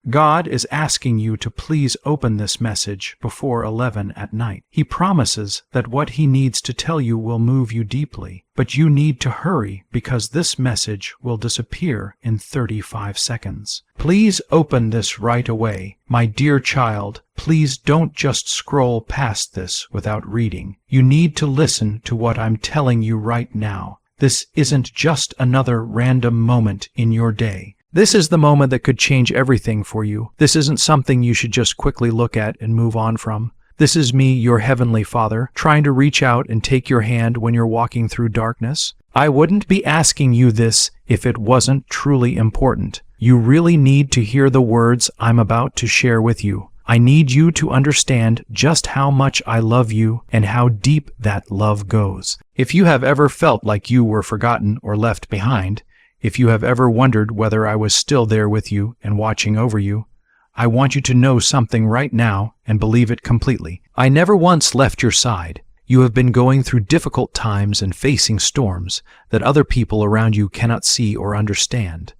God is asking you to please open this message before 11 at night. He promises that what He needs to tell you will move you deeply, but you need to hurry because this message will disappear in 35 seconds. Please open this right away. My dear child, please don't just scroll past this without reading. You need to listen to what I'm telling you right now. This isn't just another random moment in your day. This is the moment that could change everything for you. This isn't something you should just quickly look at and move on from. This is me, your Heavenly Father, trying to reach out and take your hand when you're walking through darkness. I wouldn't be asking you this if it wasn't truly important. You really need to hear the words I'm about to share with you. I need you to understand just how much I love you and how deep that love goes. If you have ever felt like you were forgotten or left behind, if you have ever wondered whether I was still there with you and watching over you, I want you to know something right now and believe it completely. I never once left your side. You have been going through difficult times and facing storms that other people around you cannot see or understand.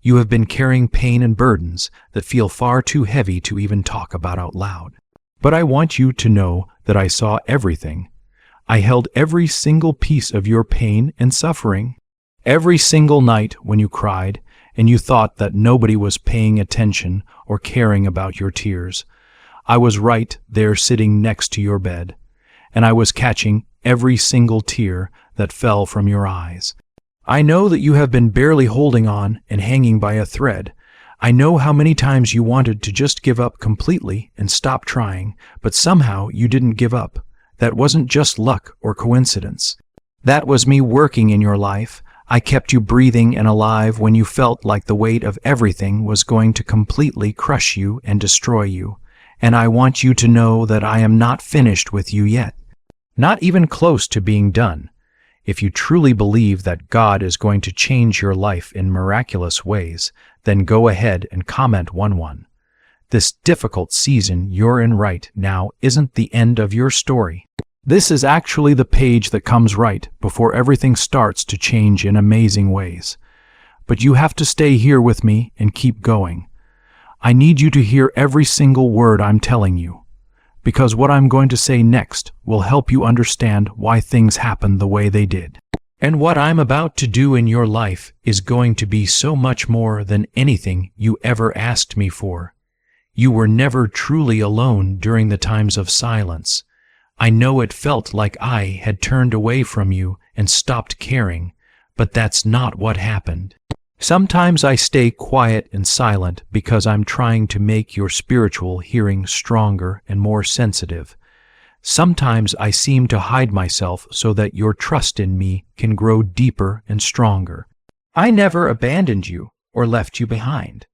You have been carrying pain and burdens that feel far too heavy to even talk about out loud. But I want you to know that I saw everything. I held every single piece of your pain and suffering. Every single night when you cried and you thought that nobody was paying attention or caring about your tears, I was right there sitting next to your bed, and I was catching every single tear that fell from your eyes. I know that you have been barely holding on and hanging by a thread. I know how many times you wanted to just give up completely and stop trying, but somehow you didn't give up. That wasn't just luck or coincidence. That was me working in your life. I kept you breathing and alive when you felt like the weight of everything was going to completely crush you and destroy you. And I want you to know that I am not finished with you yet. Not even close to being done. If you truly believe that God is going to change your life in miraculous ways, then go ahead and comment 1-1. This difficult season you're in right now isn't the end of your story. This is actually the page that comes right before everything starts to change in amazing ways. But you have to stay here with me and keep going. I need you to hear every single word I'm telling you, because what I'm going to say next will help you understand why things happened the way they did. And what I'm about to do in your life is going to be so much more than anything you ever asked me for. You were never truly alone during the times of silence. I know it felt like I had turned away from you and stopped caring, but that's not what happened. Sometimes I stay quiet and silent because I'm trying to make your spiritual hearing stronger and more sensitive. Sometimes I seem to hide myself so that your trust in me can grow deeper and stronger. I never abandoned you or left you behind.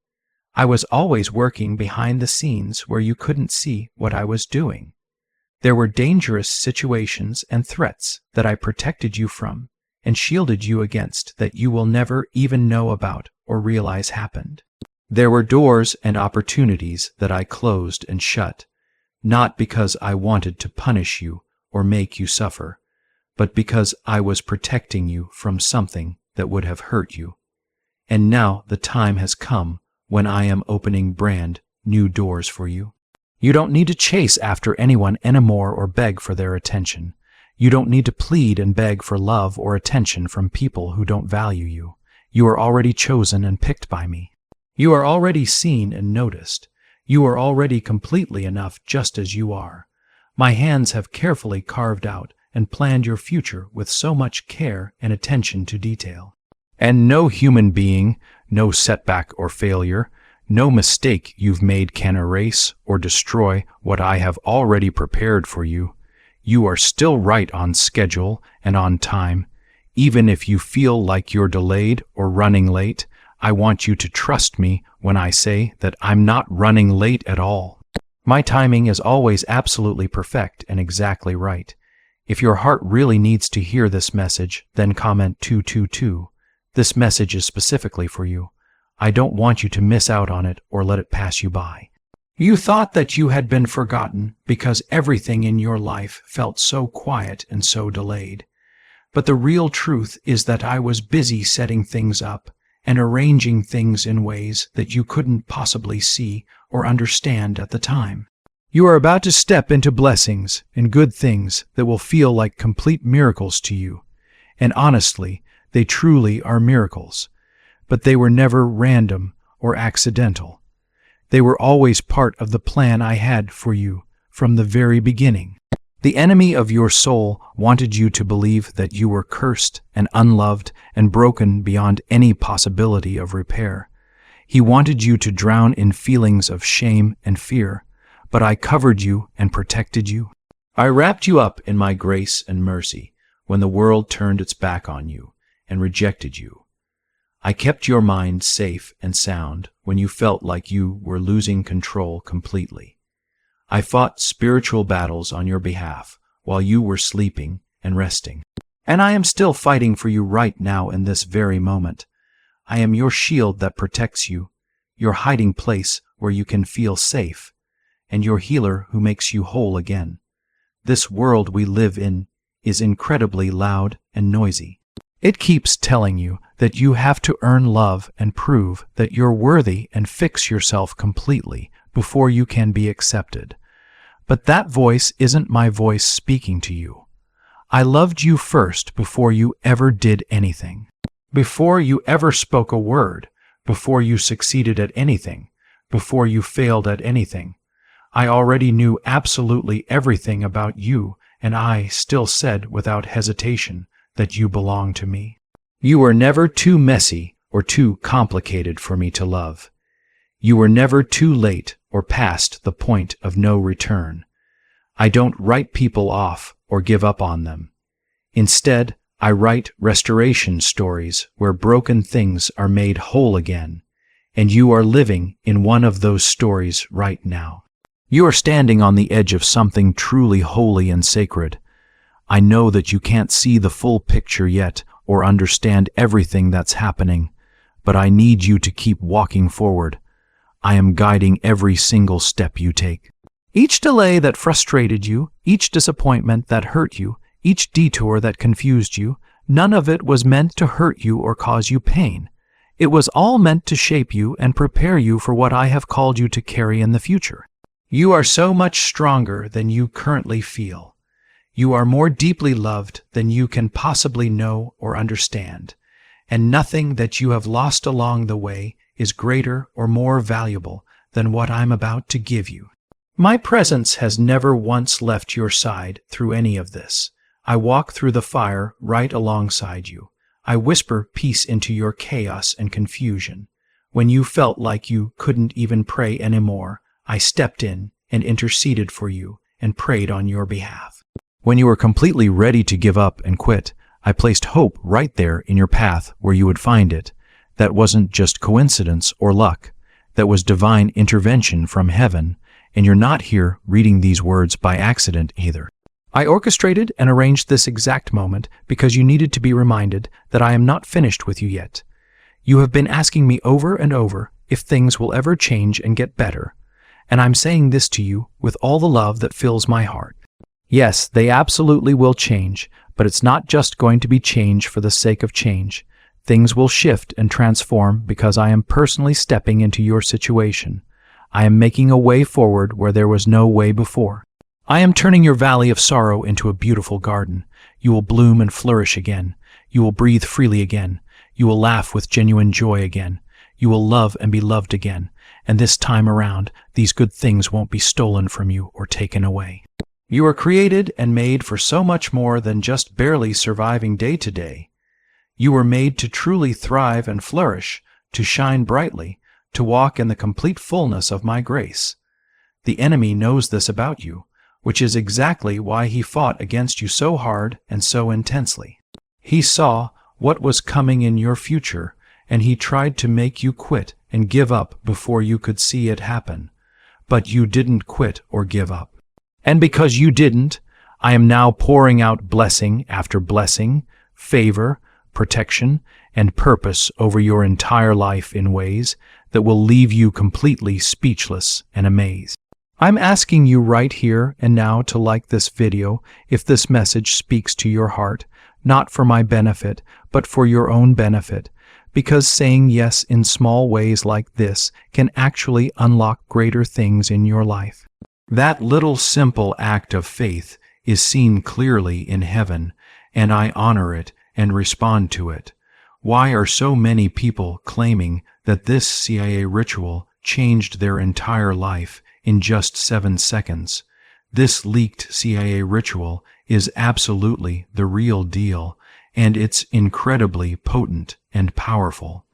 I was always working behind the scenes where you couldn't see what I was doing. There were dangerous situations and threats that I protected you from and shielded you against that you will never even know about or realize happened. There were doors and opportunities that I closed and shut, not because I wanted to punish you or make you suffer, but because I was protecting you from something that would have hurt you. And now the time has come when I am opening brand new doors for you. You don't need to chase after anyone anymore or beg for their attention. You don't need to plead and beg for love or attention from people who don't value you. You are already chosen and picked by me. You are already seen and noticed. You are already completely enough just as you are. My hands have carefully carved out and planned your future with so much care and attention to detail. And no human being, no setback or failure, no mistake you've made can erase or destroy what I have already prepared for you. You are still right on schedule and on time. Even if you feel like you're delayed or running late, I want you to trust me when I say that I'm not running late at all. My timing is always absolutely perfect and exactly right. If your heart really needs to hear this message, then comment 222. This message is specifically for you. I don't want you to miss out on it or let it pass you by. You thought that you had been forgotten because everything in your life felt so quiet and so delayed. But the real truth is that I was busy setting things up, and arranging things in ways that you couldn't possibly see or understand at the time. You are about to step into blessings and good things that will feel like complete miracles to you. And honestly, they truly are miracles. But they were never random or accidental. They were always part of the plan I had for you from the very beginning. The enemy of your soul wanted you to believe that you were cursed and unloved and broken beyond any possibility of repair. He wanted you to drown in feelings of shame and fear, but I covered you and protected you. I wrapped you up in my grace and mercy when the world turned its back on you and rejected you. I kept your mind safe and sound when you felt like you were losing control completely. I fought spiritual battles on your behalf while you were sleeping and resting. And I am still fighting for you right now in this very moment. I am your shield that protects you, your hiding place where you can feel safe, and your healer who makes you whole again. This world we live in is incredibly loud and noisy. It keeps telling you that you have to earn love and prove that you're worthy and fix yourself completely before you can be accepted. But that voice isn't my voice speaking to you. I loved you first before you ever did anything. Before you ever spoke a word, before you succeeded at anything, before you failed at anything. I already knew absolutely everything about you, and I still said without hesitation that you belong to me. You were never too messy or too complicated for me to love. You were never too late or past the point of no return. I don't write people off or give up on them. Instead, I write restoration stories where broken things are made whole again, and you are living in one of those stories right now. You are standing on the edge of something truly holy and sacred. I know that you can't see the full picture yet or understand everything that's happening, but I need you to keep walking forward. I am guiding every single step you take. Each delay that frustrated you, each disappointment that hurt you, each detour that confused you, none of it was meant to hurt you or cause you pain. It was all meant to shape you and prepare you for what I have called you to carry in the future. You are so much stronger than you currently feel. You are more deeply loved than you can possibly know or understand, and nothing that you have lost along the way is greater or more valuable than what I'm about to give you. My presence has never once left your side through any of this. I walk through the fire right alongside you. I whisper peace into your chaos and confusion. When you felt like you couldn't even pray anymore, I stepped in and interceded for you and prayed on your behalf. When you were completely ready to give up and quit, I placed hope right there in your path where you would find it. That wasn't just coincidence or luck. That was divine intervention from heaven, and you're not here reading these words by accident either. I orchestrated and arranged this exact moment because you needed to be reminded that I am not finished with you yet. You have been asking me over and over if things will ever change and get better, and I'm saying this to you with all the love that fills my heart. Yes, they absolutely will change, but it's not just going to be change for the sake of change. Things will shift and transform because I am personally stepping into your situation. I am making a way forward where there was no way before. I am turning your valley of sorrow into a beautiful garden. You will bloom and flourish again. You will breathe freely again. You will laugh with genuine joy again. You will love and be loved again. And this time around, these good things won't be stolen from you or taken away. You are created and made for so much more than just barely surviving day to day. You were made to truly thrive and flourish, to shine brightly, to walk in the complete fullness of my grace. The enemy knows this about you, which is exactly why he fought against you so hard and so intensely. He saw what was coming in your future, and he tried to make you quit and give up before you could see it happen. But you didn't quit or give up. And because you didn't, I am now pouring out blessing after blessing, favor, protection, and purpose over your entire life in ways that will leave you completely speechless and amazed. I'm asking you right here and now to like this video if this message speaks to your heart, not for my benefit, but for your own benefit, because saying yes in small ways like this can actually unlock greater things in your life. That little simple act of faith is seen clearly in heaven, and I honor it and respond to it. Why are so many people claiming that this CIA ritual changed their entire life in just 7 seconds? This leaked CIA ritual is absolutely the real deal, and it's incredibly potent and powerful.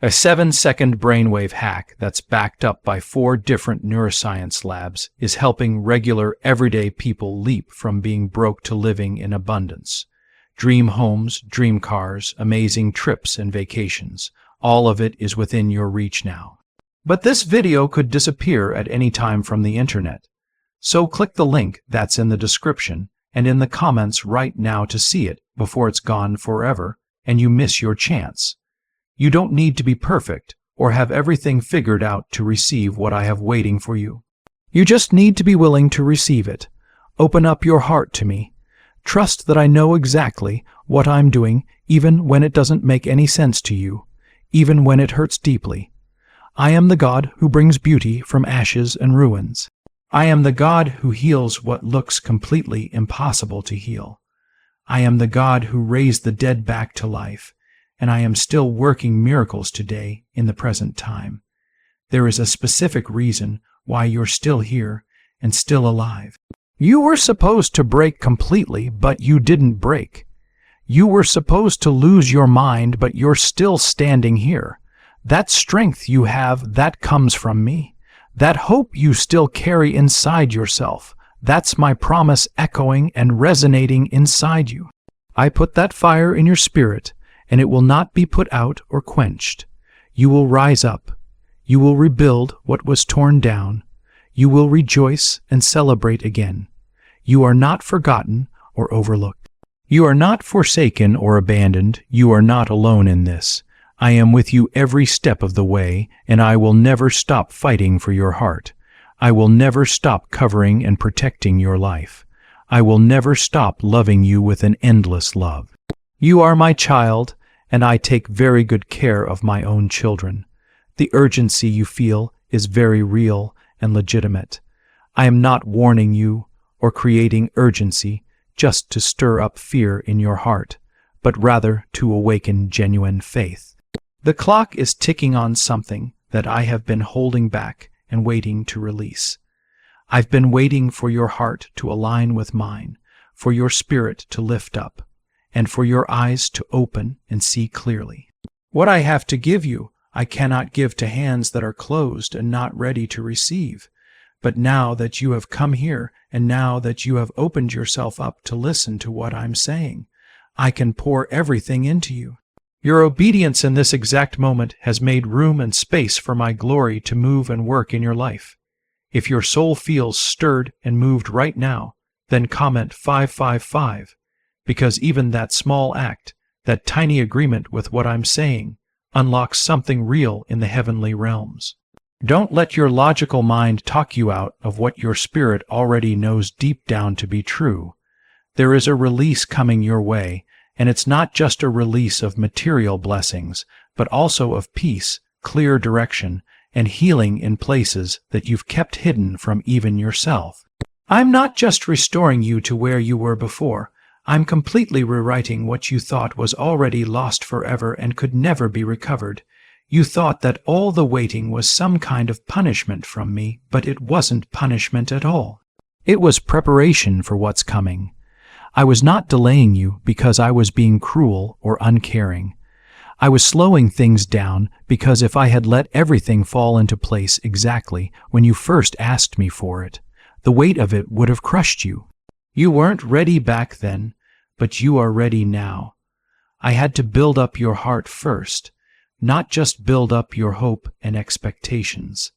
A 7-second brainwave hack that's backed up by 4 different neuroscience labs is helping regular, everyday people leap from being broke to living in abundance. Dream homes, dream cars, amazing trips and vacations. All of it is within your reach now. But this video could disappear at any time from the internet. So click the link that's in the description and in the comments right now to see it before it's gone forever and you miss your chance. You don't need to be perfect or have everything figured out to receive what I have waiting for you. You just need to be willing to receive it. Open up your heart to me. Trust that I know exactly what I'm doing, even when it doesn't make any sense to you, even when it hurts deeply. I am the God who brings beauty from ashes and ruins. I am the God who heals what looks completely impossible to heal. I am the God who raised the dead back to life, and I am still working miracles today in the present time. There is a specific reason why you're still here and still alive. You were supposed to break completely, but you didn't break. You were supposed to lose your mind, but you're still standing here. That strength you have, that comes from me. That hope you still carry inside yourself, that's my promise echoing and resonating inside you. I put that fire in your spirit, and it will not be put out or quenched. You will rise up. You will rebuild what was torn down. You will rejoice and celebrate again. You are not forgotten or overlooked. You are not forsaken or abandoned. You are not alone in this. I am with you every step of the way, and I will never stop fighting for your heart. I will never stop covering and protecting your life. I will never stop loving you with an endless love. You are my child, and I take very good care of my own children. The urgency you feel is very real and legitimate. I am not warning you or creating urgency just to stir up fear in your heart, but rather to awaken genuine faith. The clock is ticking on something that I have been holding back and waiting to release. I've been waiting for your heart to align with mine, for your spirit to lift up, and for your eyes to open and see clearly. What I have to give you, I cannot give to hands that are closed and not ready to receive. But now that you have come here, and now that you have opened yourself up to listen to what I'm saying, I can pour everything into you. Your obedience in this exact moment has made room and space for my glory to move and work in your life. If your soul feels stirred and moved right now, then comment 555, because even that small act, that tiny agreement with what I'm saying, unlocks something real in the heavenly realms. Don't let your logical mind talk you out of what your spirit already knows deep down to be true. There is a release coming your way, and it's not just a release of material blessings, but also of peace, clear direction, and healing in places that you've kept hidden from even yourself. I'm not just restoring you to where you were before. I'm completely rewriting what you thought was already lost forever and could never be recovered. You thought that all the waiting was some kind of punishment from me, but it wasn't punishment at all. It was preparation for what's coming. I was not delaying you because I was being cruel or uncaring. I was slowing things down because if I had let everything fall into place exactly when you first asked me for it, the weight of it would have crushed you. You weren't ready back then, but you are ready now. I had to build up your heart first, not just build up your hope and expectations.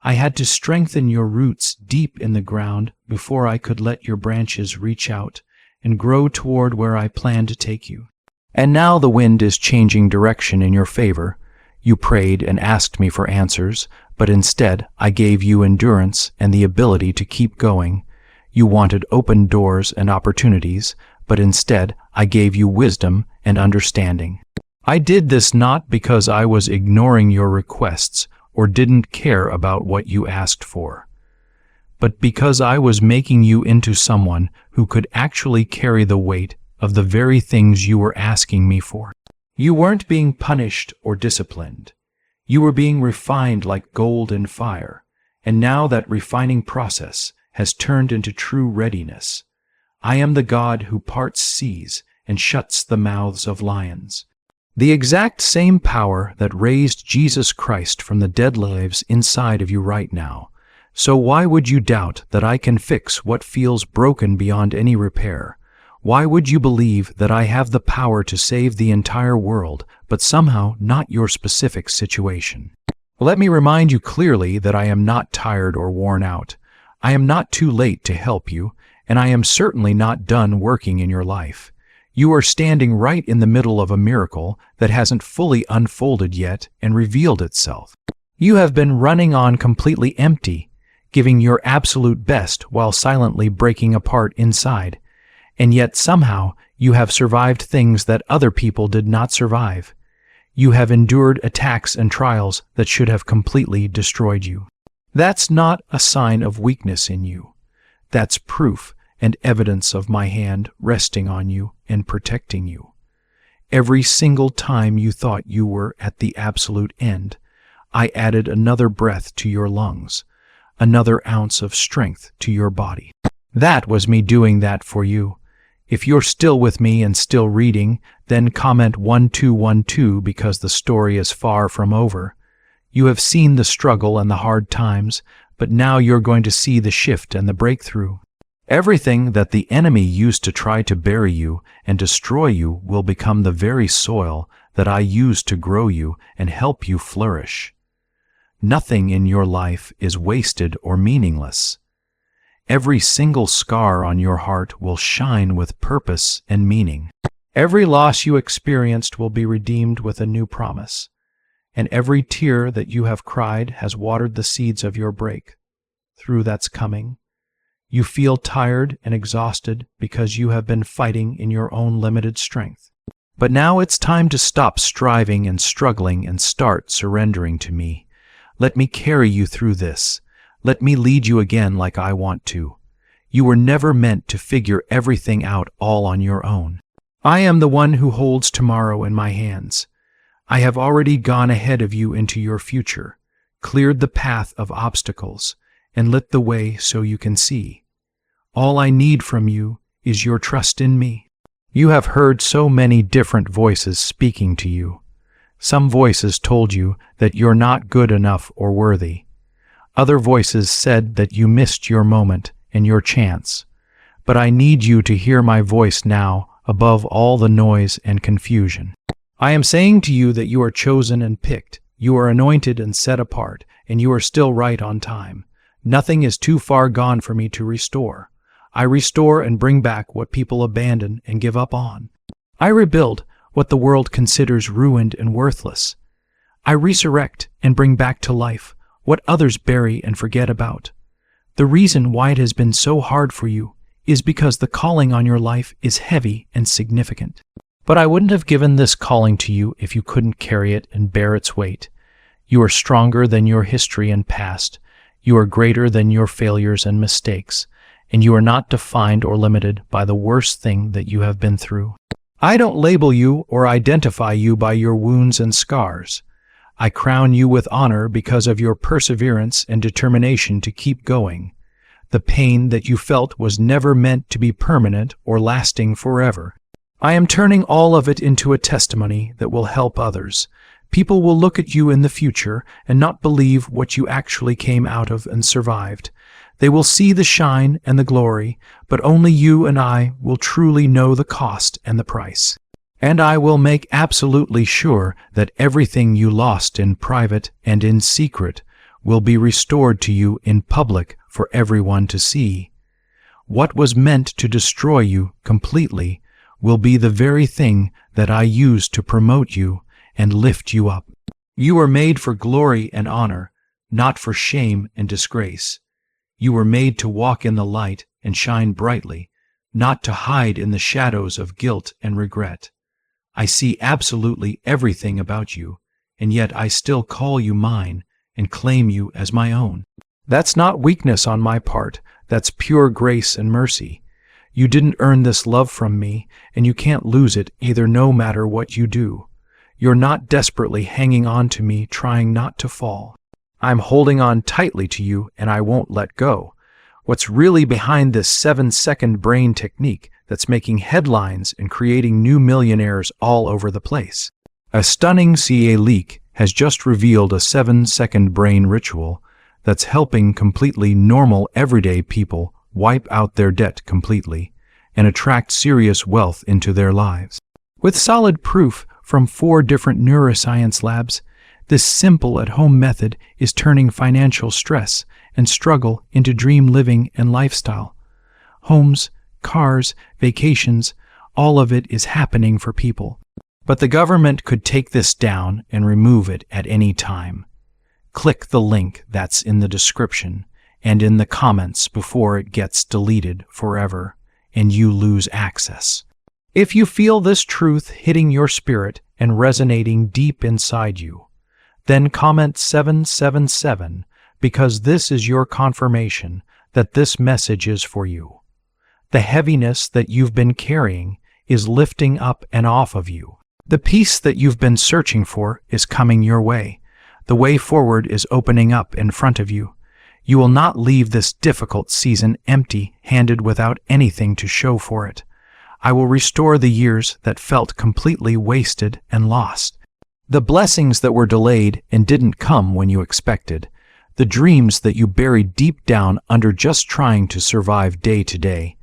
I had to strengthen your roots deep in the ground before I could let your branches reach out and grow toward where I plan to take you. And now the wind is changing direction in your favor. You prayed and asked me for answers, but instead I gave you endurance and the ability to keep going. You wanted open doors and opportunities, but instead I gave you wisdom and understanding. I did this not because I was ignoring your requests or didn't care about what you asked for, but because I was making you into someone who could actually carry the weight of the very things you were asking me for. You weren't being punished or disciplined. You were being refined like gold in fire, and now that refining process has turned into true readiness. I am the God who parts seas and shuts the mouths of lions. The exact same power that raised Jesus Christ from the dead lives inside of you right now. So why would you doubt that I can fix what feels broken beyond any repair? Why would you believe that I have the power to save the entire world, but somehow not your specific situation? Let me remind you clearly that I am not tired or worn out. I am not too late to help you, and I am certainly not done working in your life. You are standing right in the middle of a miracle that hasn't fully unfolded yet and revealed itself. You have been running on completely empty, giving your absolute best while silently breaking apart inside, and yet somehow you have survived things that other people did not survive. You have endured attacks and trials that should have completely destroyed you. That's not a sign of weakness in you. That's proof and evidence of my hand resting on you and protecting you. Every single time you thought you were at the absolute end, I added another breath to your lungs, another ounce of strength to your body. That was me doing that for you. If you're still with me and still reading, then comment 1212 because the story is far from over. You have seen the struggle and the hard times, but now you're going to see the shift and the breakthrough. Everything that the enemy used to try to bury you and destroy you will become the very soil that I use to grow you and help you flourish. Nothing in your life is wasted or meaningless. Every single scar on your heart will shine with purpose and meaning. Every loss you experienced will be redeemed with a new promise, and every tear that you have cried has watered the seeds of your breakthrough that's coming. You feel tired and exhausted because you have been fighting in your own limited strength. But now it's time to stop striving and struggling and start surrendering to me. Let me carry you through this. Let me lead you again like I want to. You were never meant to figure everything out all on your own. I am the one who holds tomorrow in my hands. I have already gone ahead of you into your future, cleared the path of obstacles, and lit the way so you can see. All I need from you is your trust in me. You have heard so many different voices speaking to you. Some voices told you that you're not good enough or worthy. Other voices said that you missed your moment and your chance. But I need you to hear my voice now above all the noise and confusion. I am saying to you that you are chosen and picked. You are anointed and set apart, and you are still right on time. Nothing is too far gone for me to restore. I restore and bring back what people abandon and give up on. I rebuild what the world considers ruined and worthless. I resurrect and bring back to life what others bury and forget about. The reason why it has been so hard for you is because the calling on your life is heavy and significant. But I wouldn't have given this calling to you if you couldn't carry it and bear its weight. You are stronger than your history and past. You are greater than your failures and mistakes, and you are not defined or limited by the worst thing that you have been through. I don't label you or identify you by your wounds and scars. I crown you with honor because of your perseverance and determination to keep going. The pain that you felt was never meant to be permanent or lasting forever. I am turning all of it into a testimony that will help others. People will look at you in the future and not believe what you actually came out of and survived. They will see the shine and the glory, but only you and I will truly know the cost and the price. And I will make absolutely sure that everything you lost in private and in secret will be restored to you in public for everyone to see. What was meant to destroy you completely will be the very thing that I use to promote you and lift you up. You were made for glory and honor, not for shame and disgrace. You were made to walk in the light and shine brightly, not to hide in the shadows of guilt and regret. I see absolutely everything about you, and yet I still call you mine and claim you as my own. That's not weakness on my part, that's pure grace and mercy. You didn't earn this love from me, and you can't lose it either no matter what you do. You're not desperately hanging on to me, trying not to fall. I'm holding on tightly to you, and I won't let go. What's really behind this 7-second brain technique that's making headlines and creating new millionaires all over the place? A stunning CA leak has just revealed a 7-second brain ritual that's helping completely normal everyday people wipe out their debt completely and attract serious wealth into their lives. With solid proof from 4 different neuroscience labs, this simple at-home method is turning financial stress and struggle into dream living and lifestyle. Homes, cars, vacations, all of it is happening for people. But the government could take this down and remove it at any time. Click the link that's in the description and in the comments before it gets deleted forever and you lose access. If you feel this truth hitting your spirit and resonating deep inside you, then comment 777 because this is your confirmation that this message is for you. The heaviness that you've been carrying is lifting up and off of you. The peace that you've been searching for is coming your way. The way forward is opening up in front of you. You will not leave this difficult season empty-handed without anything to show for it. I will restore the years that felt completely wasted and lost. The blessings that were delayed and didn't come when you expected. The dreams that you buried deep down under just trying to survive day to day.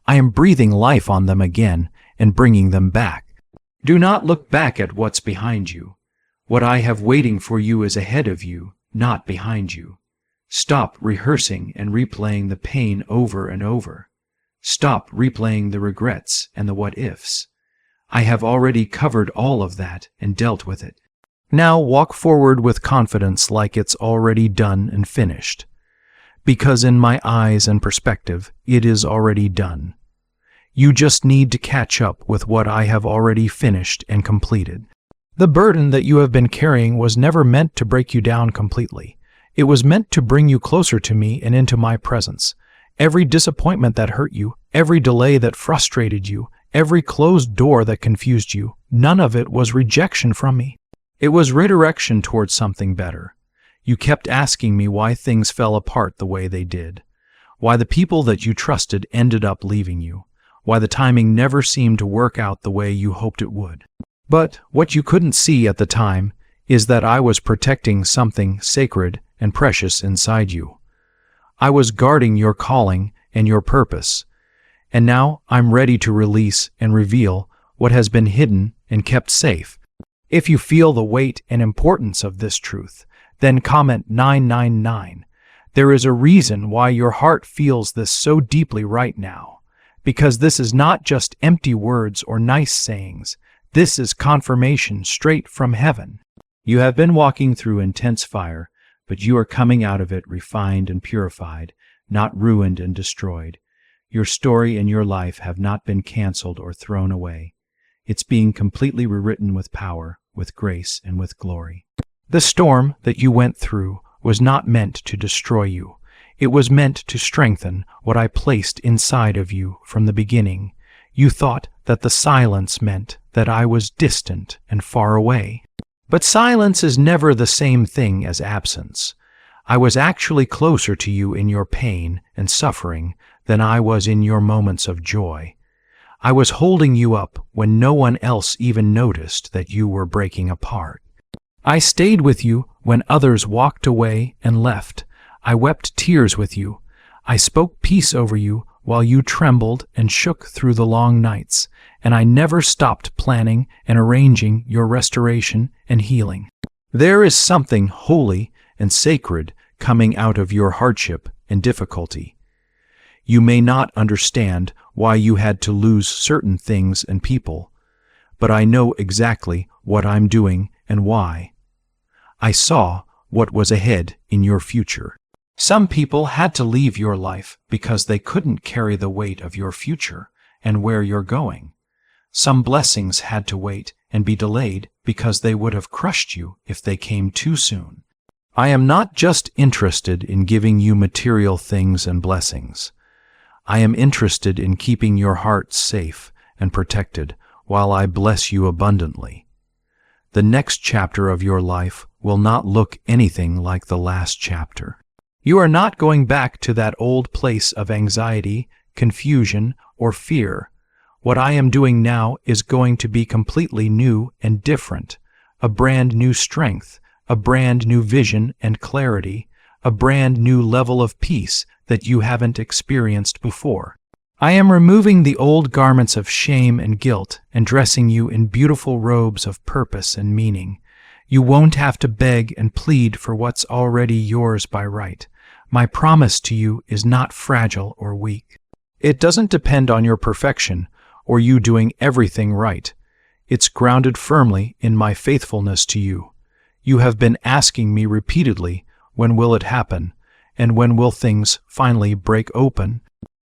I am breathing life on them again and bringing them back. Do not look back at what's behind you. What I have waiting for you is ahead of you, not behind you. Stop rehearsing and replaying the pain over and over. Stop replaying the regrets and the what-ifs. I have already covered all of that and dealt with it. Now walk forward with confidence like it's already done and finished. Because in my eyes and perspective, it is already done. You just need to catch up with what I have already finished and completed. The burden that you have been carrying was never meant to break you down completely. It was meant to bring you closer to me and into my presence. Every disappointment that hurt you, every delay that frustrated you, every closed door that confused you, none of it was rejection from me. It was redirection towards something better. You kept asking me why things fell apart the way they did, why the people that you trusted ended up leaving you, why the timing never seemed to work out the way you hoped it would. But what you couldn't see at the time is that I was protecting something sacred and precious inside you. I was guarding your calling and your purpose, and now I'm ready to release and reveal what has been hidden and kept safe. If you feel the weight and importance of this truth, then comment 999. There is a reason why your heart feels this so deeply right now, because this is not just empty words or nice sayings. This is confirmation straight from heaven. You have been walking through intense fire, but you are coming out of it refined and purified, not ruined and destroyed. Your story and your life have not been canceled or thrown away. It's being completely rewritten with power, with grace, and with glory. The storm that you went through was not meant to destroy you. It was meant to strengthen what I placed inside of you from the beginning. You thought that the silence meant that I was distant and far away. But silence is never the same thing as absence. I was actually closer to you in your pain and suffering than I was in your moments of joy. I was holding you up when no one else even noticed that you were breaking apart. I stayed with you when others walked away and left. I wept tears with you. I spoke peace over you while you trembled and shook through the long nights, and I never stopped planning and arranging your restoration and healing. There is something holy and sacred coming out of your hardship and difficulty. You may not understand why you had to lose certain things and people, but I know exactly what I'm doing and why. I saw what was ahead in your future. Some people had to leave your life because they couldn't carry the weight of your future and where you're going. Some blessings had to wait and be delayed because they would have crushed you if they came too soon. I am not just interested in giving you material things and blessings. I am interested in keeping your heart safe and protected while I bless you abundantly. The next chapter of your life will not look anything like the last chapter. You are not going back to that old place of anxiety, confusion, or fear. What I am doing now is going to be completely new and different, a brand new strength, a brand new vision and clarity, a brand new level of peace that you haven't experienced before. I am removing the old garments of shame and guilt and dressing you in beautiful robes of purpose and meaning. You won't have to beg and plead for what's already yours by right. My promise to you is not fragile or weak. It doesn't depend on your perfection or you doing everything right. It's grounded firmly in my faithfulness to you. You have been asking me repeatedly, when will it happen, and when will things finally break open?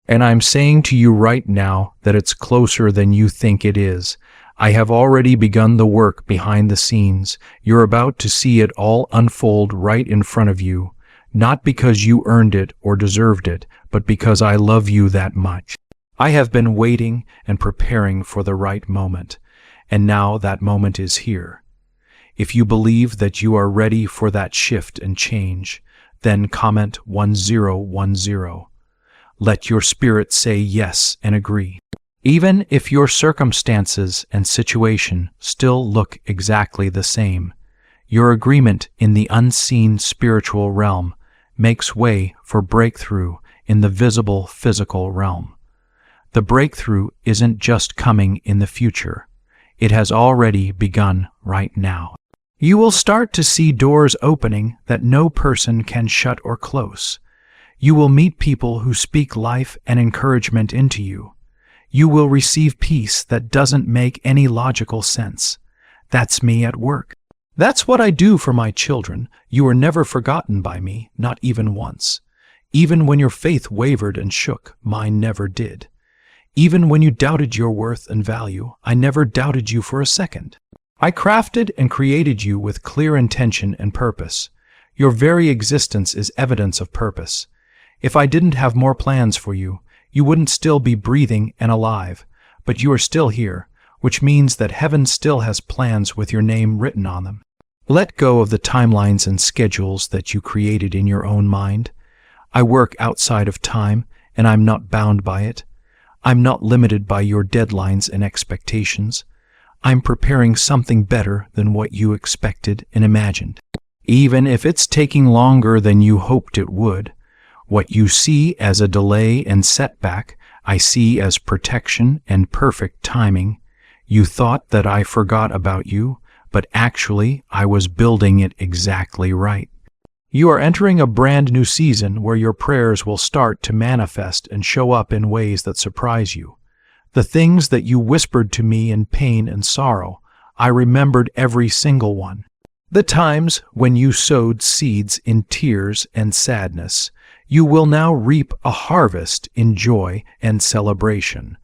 And I'm saying to you right now that it's closer than you think it is. I have already begun the work behind the scenes. You're about to see it all unfold right in front of you, not because you earned it or deserved it, but because I love you that much. I have been waiting and preparing for the right moment, and now that moment is here. If you believe that you are ready for that shift and change, then comment 1010. Let your spirit say yes and agree. Even if your circumstances and situation still look exactly the same, your agreement in the unseen spiritual realm makes way for breakthrough in the visible physical realm. The breakthrough isn't just coming in the future. It has already begun right now. You will start to see doors opening that no person can shut or close. You will meet people who speak life and encouragement into you. You will receive peace that doesn't make any logical sense. That's me at work. That's what I do for my children. You were never forgotten by me, not even once. Even when your faith wavered and shook, mine never did. Even when you doubted your worth and value, I never doubted you for a second. I crafted and created you with clear intention and purpose. Your very existence is evidence of purpose. If I didn't have more plans for you, you wouldn't still be breathing and alive, but you are still here, which means that heaven still has plans with your name written on them. Let go of the timelines and schedules that you created in your own mind. I work outside of time, and I'm not bound by it. I'm not limited by your deadlines and expectations. I'm preparing something better than what you expected and imagined. Even if it's taking longer than you hoped it would, what you see as a delay and setback, I see as protection and perfect timing. You thought that I forgot about you, but actually I was building it exactly right. You are entering a brand new season where your prayers will start to manifest and show up in ways that surprise you. The things that you whispered to me in pain and sorrow, I remembered every single one. The times when you sowed seeds in tears and sadness, you will now reap a harvest in joy and celebration.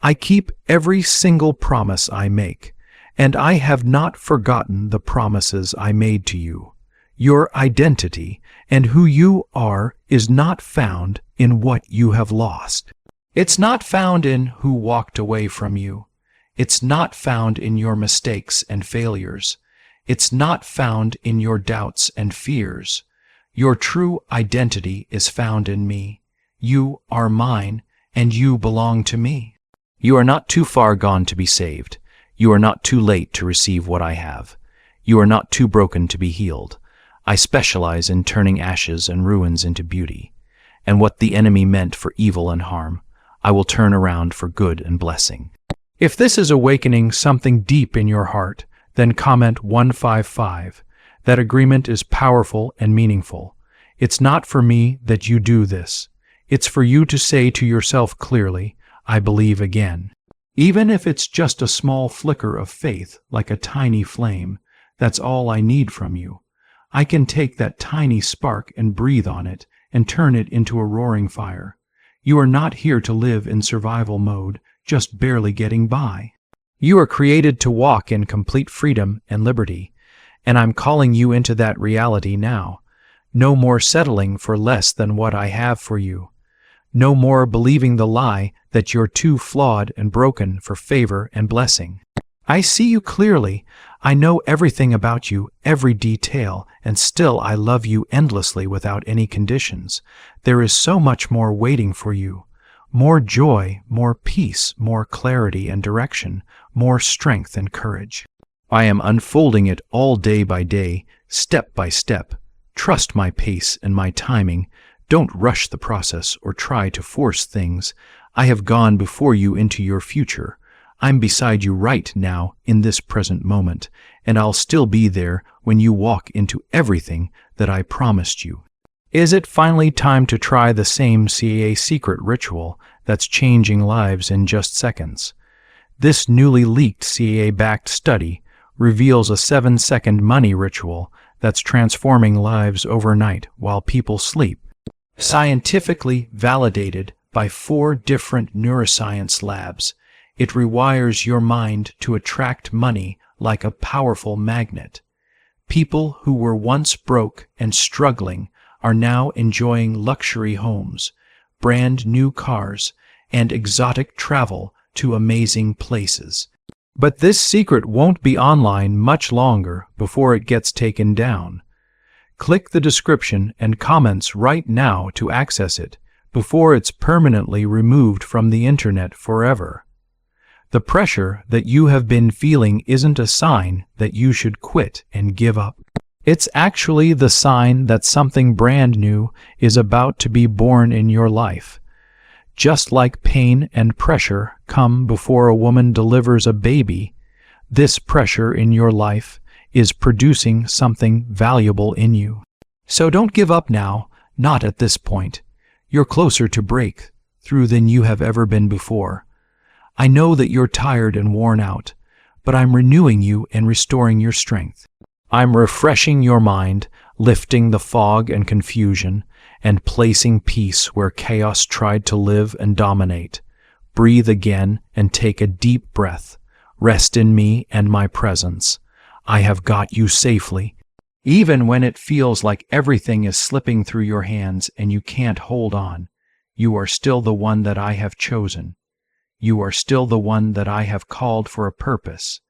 I keep every single promise I make, and I have not forgotten the promises I made to you. Your identity and who you are is not found in what you have lost. It's not found in who walked away from you. It's not found in your mistakes and failures. It's not found in your doubts and fears. Your true identity is found in me. You are mine, and you belong to me. You are not too far gone to be saved. You are not too late to receive what I have. You are not too broken to be healed. I specialize in turning ashes and ruins into beauty. And what the enemy meant for evil and harm, I will turn around for good and blessing. If this is awakening something deep in your heart, then comment 155. That agreement is powerful and meaningful. It's not for me that you do this. It's for you to say to yourself clearly, I believe again. Even if it's just a small flicker of faith, like a tiny flame, that's all I need from you. I can take that tiny spark and breathe on it and turn it into a roaring fire. You are not here to live in survival mode, just barely getting by. You are created to walk in complete freedom and liberty, and I'm calling you into that reality now. No more settling for less than what I have for you. No more believing the lie that you're too flawed and broken for favor and blessing. I see you clearly. I know everything about you, every detail, and still I love you endlessly without any conditions. There is so much more waiting for you. More joy, more peace, more clarity and direction, more strength and courage. I am unfolding it all day by day, step by step. Trust my pace and my timing. Don't rush the process or try to force things. I have gone before you into your future. I'm beside you right now in this present moment, and I'll still be there when you walk into everything that I promised you. Is it finally time to try the same CAA secret ritual that's changing lives in just seconds? This newly leaked CAA-backed study reveals a 7-second money ritual that's transforming lives overnight while people sleep. Scientifically validated by 4 different neuroscience labs, it rewires your mind to attract money like a powerful magnet. People who were once broke and struggling are now enjoying luxury homes, brand new cars, and exotic travel to amazing places. But this secret won't be online much longer before it gets taken down. Click the description and comments right now to access it before it's permanently removed from the internet forever. The pressure that you have been feeling isn't a sign that you should quit and give up. It's actually the sign that something brand new is about to be born in your life. Just like pain and pressure come before a woman delivers a baby, this pressure in your life is producing something valuable in you. So don't give up now, not at this point. You're closer to breakthrough than you have ever been before. I know that you're tired and worn out, but I'm renewing you and restoring your strength. I'm refreshing your mind, lifting the fog and confusion, and placing peace where chaos tried to live and dominate. Breathe again and take a deep breath. Rest in me and my presence. I have got you safely. Even when it feels like everything is slipping through your hands and you can't hold on, you are still the one that I have chosen. You are still the one that I have called for a purpose,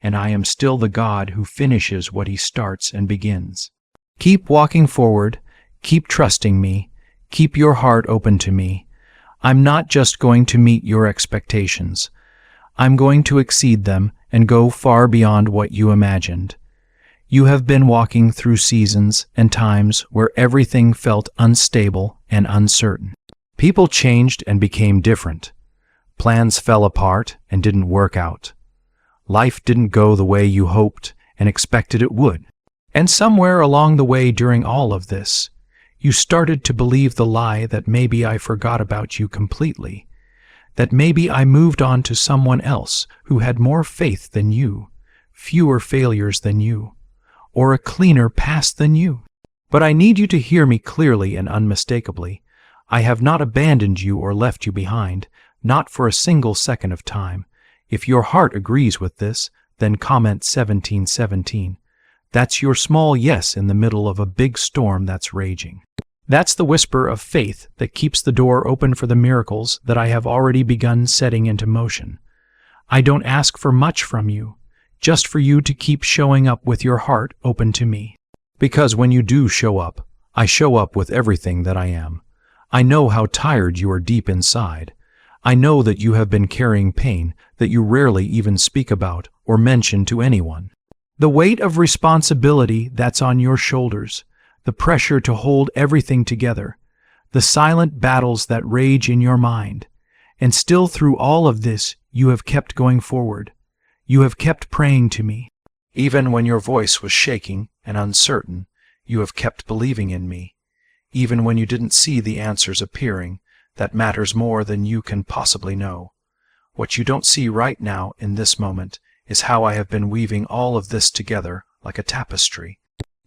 and I am still the God who finishes what He starts and begins. Keep walking forward, keep trusting me, keep your heart open to me. I'm not just going to meet your expectations. I'm going to exceed them and go far beyond what you imagined. You have been walking through seasons and times where everything felt unstable and uncertain. People changed and became different. Plans fell apart and didn't work out. Life didn't go the way you hoped and expected it would. And somewhere along the way during all of this, you started to believe the lie that maybe I forgot about you completely, that maybe I moved on to someone else who had more faith than you, fewer failures than you, or a cleaner past than you. But I need you to hear me clearly and unmistakably. I have not abandoned you or left you behind, not for a single second of time. If your heart agrees with this, then comment 1717. That's your small yes in the middle of a big storm that's raging. That's the whisper of faith that keeps the door open for the miracles that I have already begun setting into motion. I don't ask for much from you, just for you to keep showing up with your heart open to me. Because when you do show up, I show up with everything that I am. I know how tired you are deep inside. I know that you have been carrying pain that you rarely even speak about or mention to anyone. The weight of responsibility that's on your shoulders, the pressure to hold everything together, the silent battles that rage in your mind. And still through all of this, you have kept going forward. You have kept praying to me. Even when your voice was shaking and uncertain, you have kept believing in me. Even when you didn't see the answers appearing, that matters more than you can possibly know. What you don't see right now in this moment is how I have been weaving all of this together like a tapestry.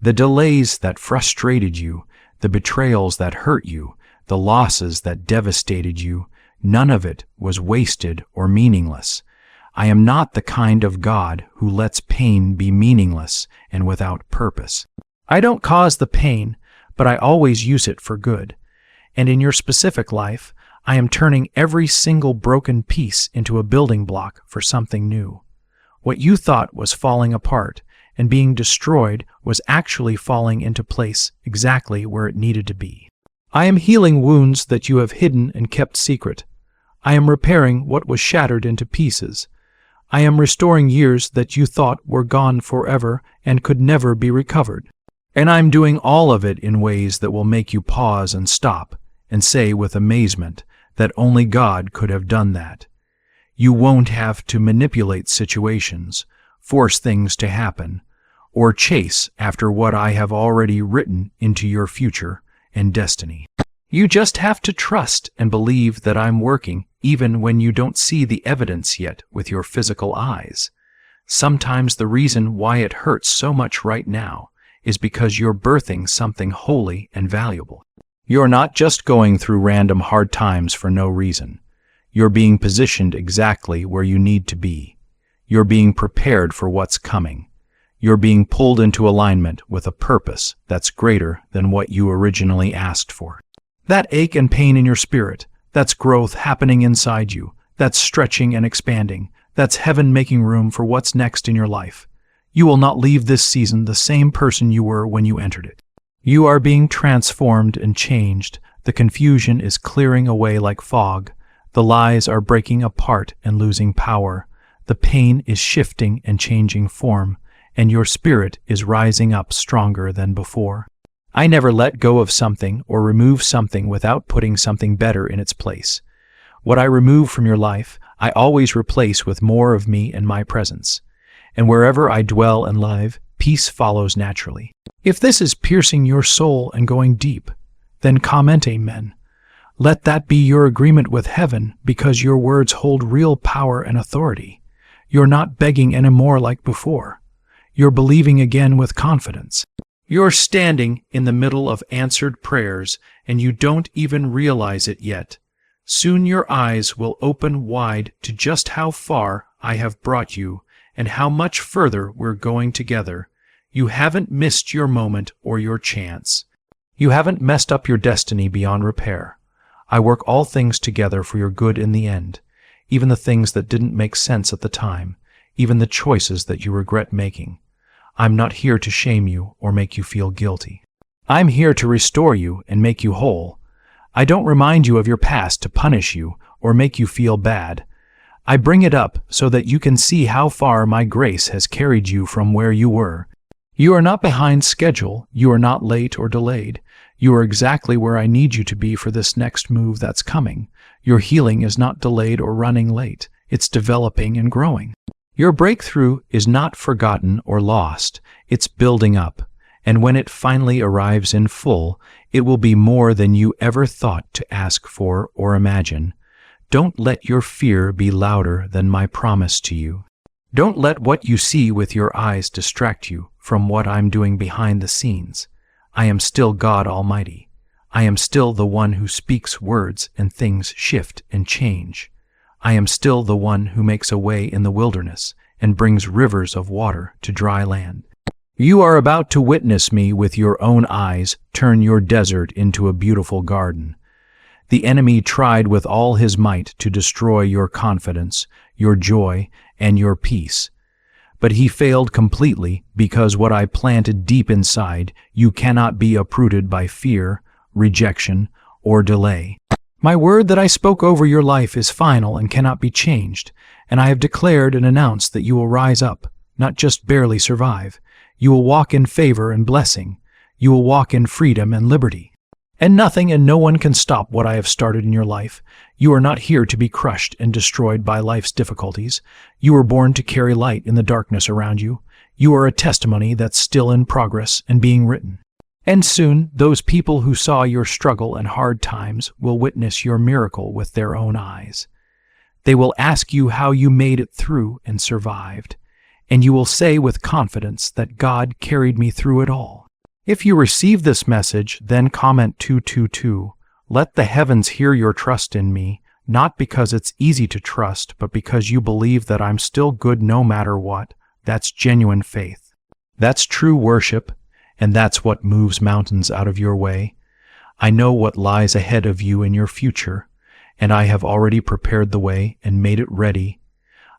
The delays that frustrated you, the betrayals that hurt you, the losses that devastated you, none of it was wasted or meaningless. I am not the kind of God who lets pain be meaningless and without purpose. I don't cause the pain, but I always use it for good. And in your specific life, I am turning every single broken piece into a building block for something new. What you thought was falling apart and being destroyed was actually falling into place exactly where it needed to be. I am healing wounds that you have hidden and kept secret. I am repairing what was shattered into pieces. I am restoring years that you thought were gone forever and could never be recovered. And I'm doing all of it in ways that will make you pause and stop and say with amazement that only God could have done that. You won't have to manipulate situations, force things to happen, or chase after what I have already written into your future and destiny. You just have to trust and believe that I'm working even when you don't see the evidence yet with your physical eyes. Sometimes the reason why it hurts so much right now is because you're birthing something holy and valuable. You're not just going through random hard times for no reason. You're being positioned exactly where you need to be. You're being prepared for what's coming. You're being pulled into alignment with a purpose that's greater than what you originally asked for. That ache and pain in your spirit, that's growth happening inside you, that's stretching and expanding, that's heaven making room for what's next in your life. You will not leave this season the same person you were when you entered it. You are being transformed and changed. The confusion is clearing away like fog. The lies are breaking apart and losing power. The pain is shifting and changing form, and your spirit is rising up stronger than before. I never let go of something or remove something without putting something better in its place. What I remove from your life, I always replace with more of me and my presence. And wherever I dwell and live, peace follows naturally. If this is piercing your soul and going deep, then comment Amen. Let that be your agreement with heaven, because your words hold real power and authority. You're not begging anymore like before. You're believing again with confidence. You're standing in the middle of answered prayers, and you don't even realize it yet. Soon your eyes will open wide to just how far I have brought you and how much further we're going together. You haven't missed your moment or your chance. You haven't messed up your destiny beyond repair. I work all things together for your good in the end, even the things that didn't make sense at the time, even the choices that you regret making. I'm not here to shame you or make you feel guilty. I'm here to restore you and make you whole. I don't remind you of your past to punish you or make you feel bad. I bring it up so that you can see how far my grace has carried you from where you were. You are not behind schedule. You are not late or delayed. You are exactly where I need you to be for this next move that's coming. Your healing is not delayed or running late. It's developing and growing. Your breakthrough is not forgotten or lost. It's building up. And when it finally arrives in full, it will be more than you ever thought to ask for or imagine. Don't let your fear be louder than my promise to you. Don't let what you see with your eyes distract you from what I'm doing behind the scenes. I am still God Almighty. I am still the one who speaks words and things shift and change. I am still the one who makes a way in the wilderness and brings rivers of water to dry land. You are about to witness me with your own eyes turn your desert into a beautiful garden. The enemy tried with all his might to destroy your confidence, your joy, and your peace. But he failed completely because what I planted deep inside you cannot be uprooted by fear, rejection, or delay. My word that I spoke over your life is final and cannot be changed, and I have declared and announced that you will rise up, not just barely survive. You will walk in favor and blessing. You will walk in freedom and liberty. And nothing and no one can stop what I have started in your life. You are not here to be crushed and destroyed by life's difficulties. You were born to carry light in the darkness around you. You are a testimony that's still in progress and being written. And soon, those people who saw your struggle and hard times will witness your miracle with their own eyes. They will ask you how you made it through and survived, and you will say with confidence that God carried me through it all. If you receive this message, then comment 222. Let the heavens hear your trust in me, not because it's easy to trust, but because you believe that I'm still good no matter what. That's genuine faith. That's true worship, and that's what moves mountains out of your way. I know what lies ahead of you in your future, and I have already prepared the way and made it ready.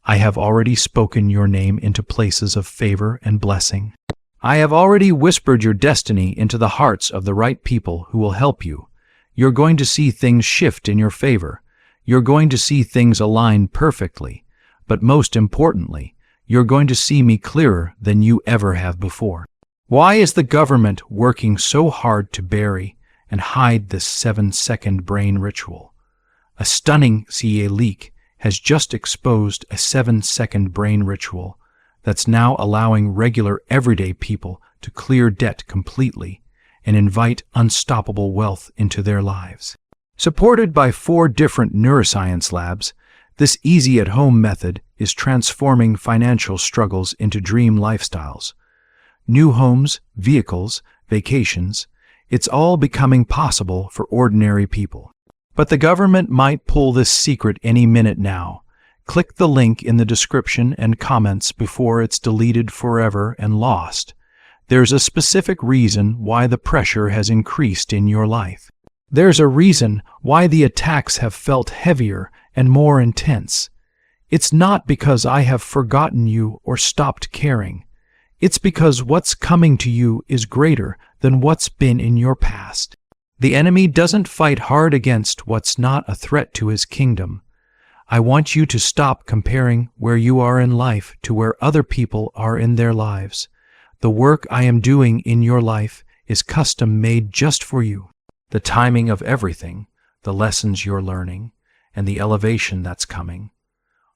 I have already spoken your name into places of favor and blessing. I have already whispered your destiny into the hearts of the right people who will help you. You're going to see things shift in your favor. You're going to see things align perfectly. But most importantly, you're going to see me clearer than you ever have before. Why is the government working so hard to bury and hide this 7-second brain ritual? A stunning CIA leak has just exposed a 7-second brain ritual that's now allowing regular everyday people to clear debt completely and invite unstoppable wealth into their lives. Supported by 4 different neuroscience labs, this easy-at-home method is transforming financial struggles into dream lifestyles. New homes, vehicles, vacations, it's all becoming possible for ordinary people. But the government might pull this secret any minute now. Click the link in the description and comments before it's deleted forever and lost. There's a specific reason why the pressure has increased in your life. There's a reason why the attacks have felt heavier and more intense. It's not because I have forgotten you or stopped caring. It's because what's coming to you is greater than what's been in your past. The enemy doesn't fight hard against what's not a threat to his kingdom. I want you to stop comparing where you are in life to where other people are in their lives. The work I am doing in your life is custom made just for you. The timing of everything, the lessons you're learning, and the elevation that's coming,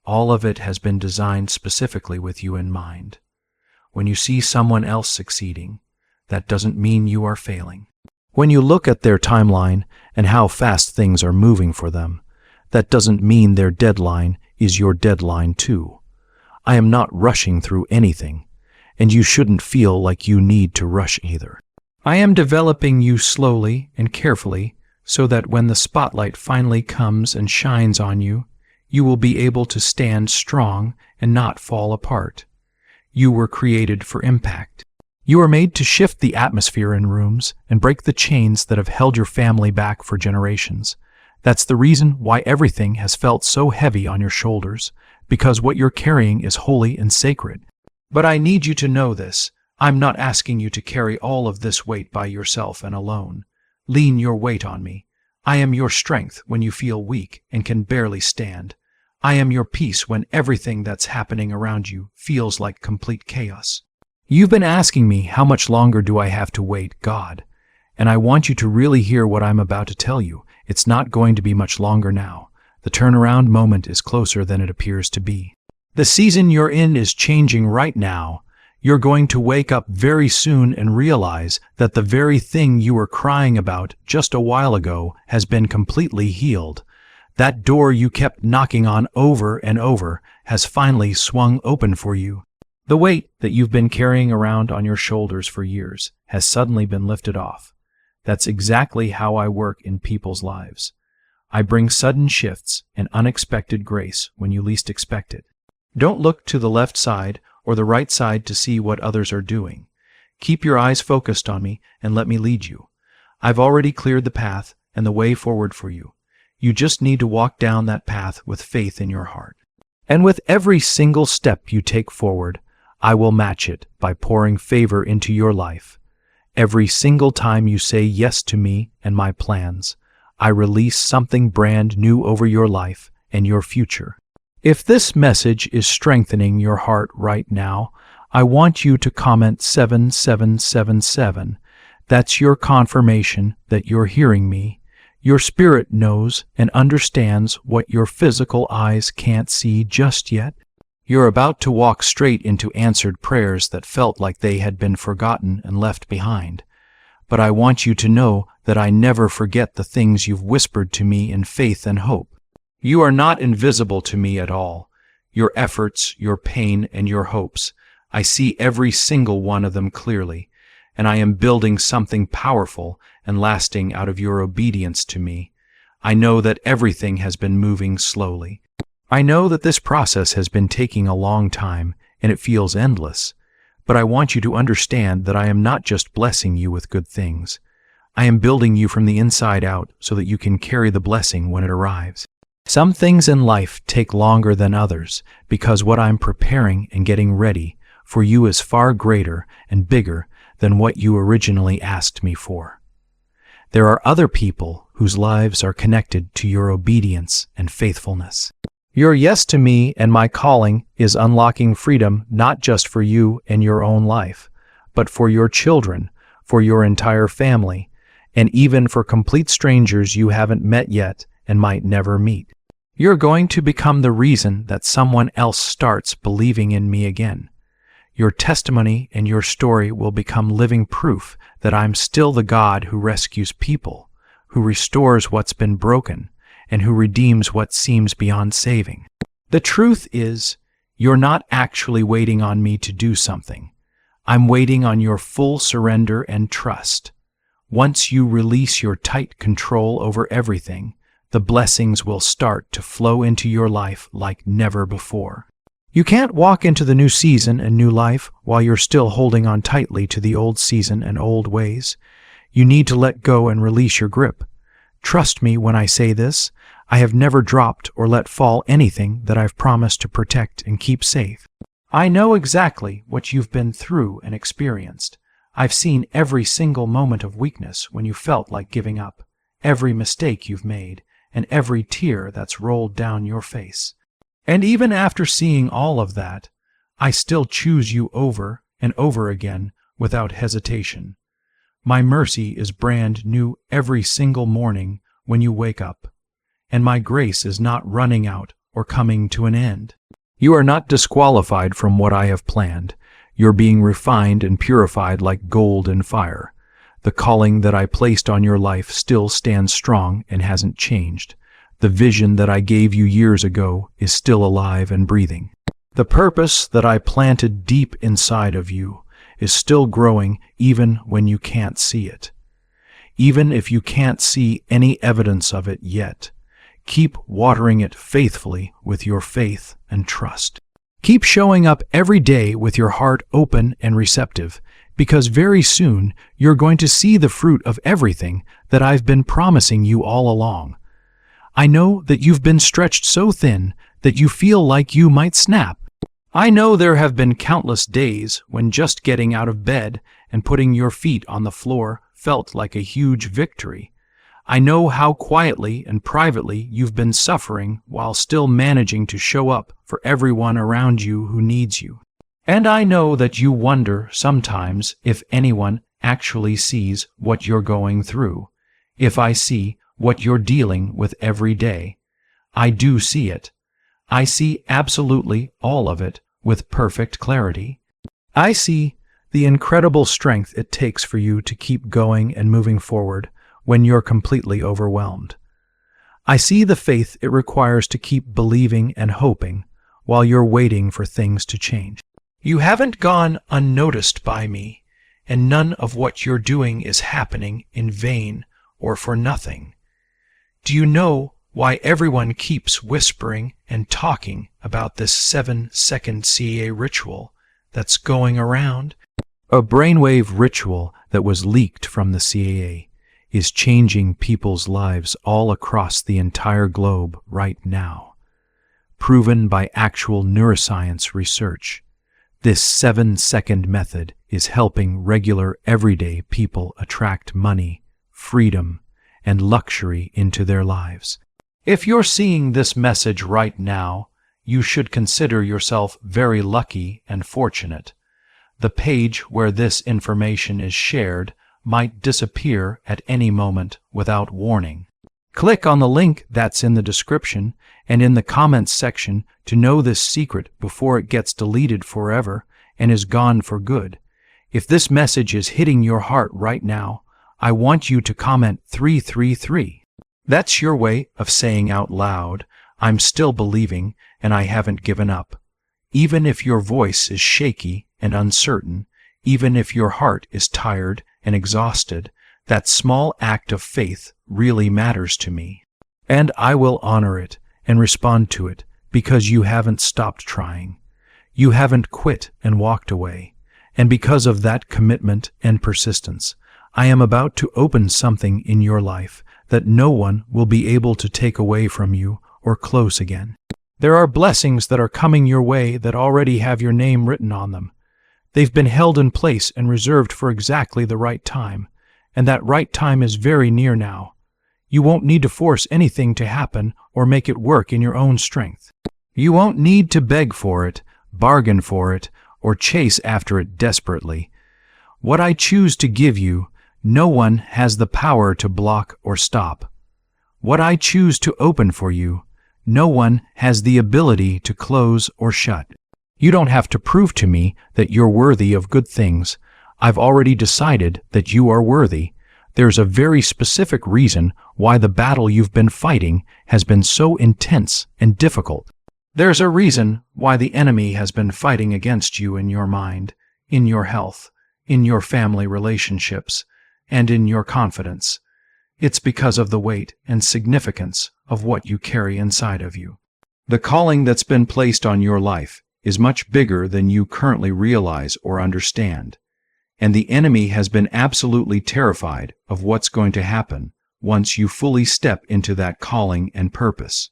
all of it has been designed specifically with you in mind. When you see someone else succeeding, that doesn't mean you are failing. When you look at their timeline and how fast things are moving for them, that doesn't mean their deadline is your deadline too. I am not rushing through anything, and you shouldn't feel like you need to rush either. I am developing you slowly and carefully so that when the spotlight finally comes and shines on you, you will be able to stand strong and not fall apart. You were created for impact. You are made to shift the atmosphere in rooms and break the chains that have held your family back for generations. That's the reason why everything has felt so heavy on your shoulders, because what you're carrying is holy and sacred. But I need you to know this. I'm not asking you to carry all of this weight by yourself and alone. Lean your weight on me. I am your strength when you feel weak and can barely stand. I am your peace when everything that's happening around you feels like complete chaos. You've been asking me how much longer do I have to wait, God? And I want you to really hear what I'm about to tell you. It's not going to be much longer now. The turnaround moment is closer than it appears to be. The season you're in is changing right now. You're going to wake up very soon and realize that the very thing you were crying about just a while ago has been completely healed. That door you kept knocking on over and over has finally swung open for you. The weight that you've been carrying around on your shoulders for years has suddenly been lifted off. That's exactly how I work in people's lives. I bring sudden shifts and unexpected grace when you least expect it. Don't look to the left side or the right side to see what others are doing. Keep your eyes focused on me and let me lead you. I've already cleared the path and the way forward for you. You just need to walk down that path with faith in your heart. And with every single step you take forward, I will match it by pouring favor into your life. Every single time you say yes to me and my plans, I release something brand new over your life and your future. If this message is strengthening your heart right now, I want you to comment 7777. That's your confirmation that you're hearing me. Your spirit knows and understands what your physical eyes can't see just yet. You're about to walk straight into answered prayers that felt like they had been forgotten and left behind. But I want you to know that I never forget the things you've whispered to me in faith and hope. You are not invisible to me at all. Your efforts, your pain, and your hopes, I see every single one of them clearly, and I am building something powerful and lasting out of your obedience to me. I know that everything has been moving slowly. I know that this process has been taking a long time and it feels endless. But I want you to understand that I am not just blessing you with good things. I am building you from the inside out so that you can carry the blessing when it arrives. Some things in life take longer than others because what I'm preparing and getting ready for you is far greater and bigger than what you originally asked me for. There are other people whose lives are connected to your obedience and faithfulness. Your yes to me and my calling is unlocking freedom not just for you and your own life, but for your children, for your entire family, and even for complete strangers you haven't met yet and might never meet. You're going to become the reason that someone else starts believing in me again. Your testimony and your story will become living proof that I'm still the God who rescues people, who restores what's been broken, and who redeems what seems beyond saving. The truth is, you're not actually waiting on me to do something. I'm waiting on your full surrender and trust. Once you release your tight control over everything, the blessings will start to flow into your life like never before. You can't walk into the new season and new life while you're still holding on tightly to the old season and old ways. You need to let go and release your grip. Trust me when I say this, I have never dropped or let fall anything that I've promised to protect and keep safe. I know exactly what you've been through and experienced. I've seen every single moment of weakness when you felt like giving up, every mistake you've made, and every tear that's rolled down your face. And even after seeing all of that, I still choose you over and over again without hesitation. My mercy is brand new every single morning when you wake up, and my grace is not running out or coming to an end. You are not disqualified from what I have planned. You're being refined and purified like gold in fire. The calling that I placed on your life still stands strong and hasn't changed. The vision that I gave you years ago is still alive and breathing. The purpose that I planted deep inside of you is still growing even when you can't see it. Even if you can't see any evidence of it yet, keep watering it faithfully with your faith and trust. Keep showing up every day with your heart open and receptive, because very soon you're going to see the fruit of everything that I've been promising you all along. I know that you've been stretched so thin that you feel like you might snap. I know there have been countless days when just getting out of bed and putting your feet on the floor felt like a huge victory. I know how quietly and privately you've been suffering while still managing to show up for everyone around you who needs you. And I know that you wonder sometimes if anyone actually sees what you're going through, if I see what you're dealing with every day. I do see it. I see absolutely all of it with perfect clarity. I see the incredible strength it takes for you to keep going and moving forward when you're completely overwhelmed. I see the faith it requires to keep believing and hoping while you're waiting for things to change. You haven't gone unnoticed by me, and none of what you're doing is happening in vain or for nothing. Do you know why everyone keeps whispering and talking about this 7-second CAA ritual that's going around? A brainwave ritual that was leaked from the CAA is changing people's lives all across the entire globe right now. Proven by actual neuroscience research, this 7-second method is helping regular, everyday people attract money, freedom, and luxury into their lives. If you're seeing this message right now, you should consider yourself very lucky and fortunate. The page where this information is shared might disappear at any moment without warning. Click on the link that's in the description and in the comments section to know this secret before it gets deleted forever and is gone for good. If this message is hitting your heart right now, I want you to comment 333. That's your way of saying out loud, I'm still believing and I haven't given up. Even if your voice is shaky and uncertain, even if your heart is tired and exhausted, that small act of faith really matters to me. And I will honor it and respond to it because you haven't stopped trying. You haven't quit and walked away. And because of that commitment and persistence, I am about to open something in your life that no one will be able to take away from you or close again. There are blessings that are coming your way that already have your name written on them. They've been held in place and reserved for exactly the right time, and that right time is very near now. You won't need to force anything to happen or make it work in your own strength. You won't need to beg for it, bargain for it, or chase after it desperately. What I choose to give you, no one has the power to block or stop. What I choose to open for you, no one has the ability to close or shut. You don't have to prove to me that you're worthy of good things. I've already decided that you are worthy. There's a very specific reason why the battle you've been fighting has been so intense and difficult. There's a reason why the enemy has been fighting against you in your mind, in your health, in your family relationships, and in your confidence. It's because of the weight and significance of what you carry inside of you. The calling that's been placed on your life is much bigger than you currently realize or understand, and the enemy has been absolutely terrified of what's going to happen once you fully step into that calling and purpose.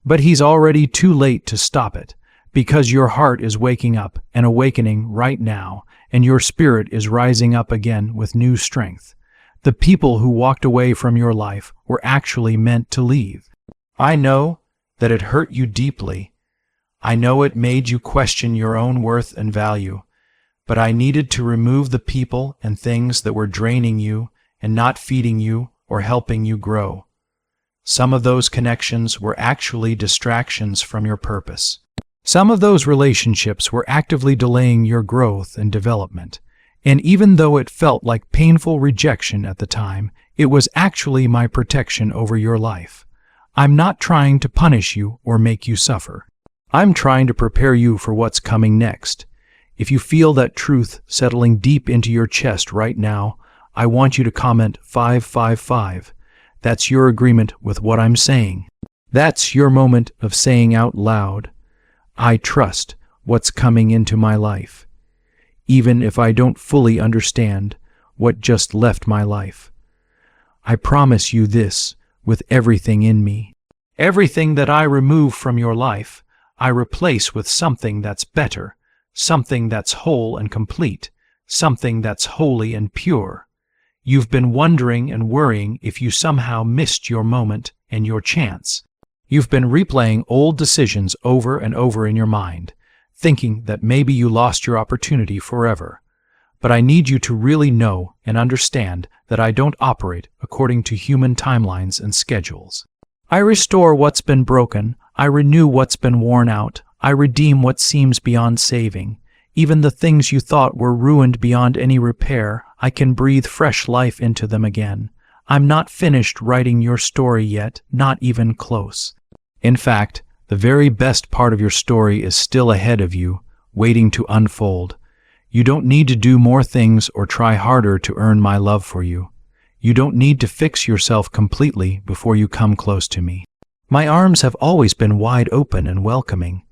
But he's already too late to stop it, because your heart is waking up and awakening right now, and your spirit is rising up again with new strength. The people who walked away from your life were actually meant to leave. I know that it hurt you deeply. I know it made you question your own worth and value, but I needed to remove the people and things that were draining you and not feeding you or helping you grow. Some of those connections were actually distractions from your purpose. Some of those relationships were actively delaying your growth and development, and even though it felt like painful rejection at the time, it was actually my protection over your life. I'm not trying to punish you or make you suffer. I'm trying to prepare you for what's coming next. If you feel that truth settling deep into your chest right now, I want you to comment 555. That's your agreement with what I'm saying. That's your moment of saying out loud, I trust what's coming into my life, even if I don't fully understand what just left my life. I promise you this with everything in me. Everything that I remove from your life, I replace with something that's better, something that's whole and complete, something that's holy and pure. You've been wondering and worrying if you somehow missed your moment and your chance. You've been replaying old decisions over and over in your mind, thinking that maybe you lost your opportunity forever. But I need you to really know and understand that I don't operate according to human timelines and schedules. I restore what's been broken, I renew what's been worn out, I redeem what seems beyond saving. Even the things you thought were ruined beyond any repair, I can breathe fresh life into them again. I'm not finished writing your story yet, not even close. In fact, the very best part of your story is still ahead of you, waiting to unfold. You don't need to do more things or try harder to earn my love for you. You don't need to fix yourself completely before you come close to me. My arms have always been wide open and welcoming,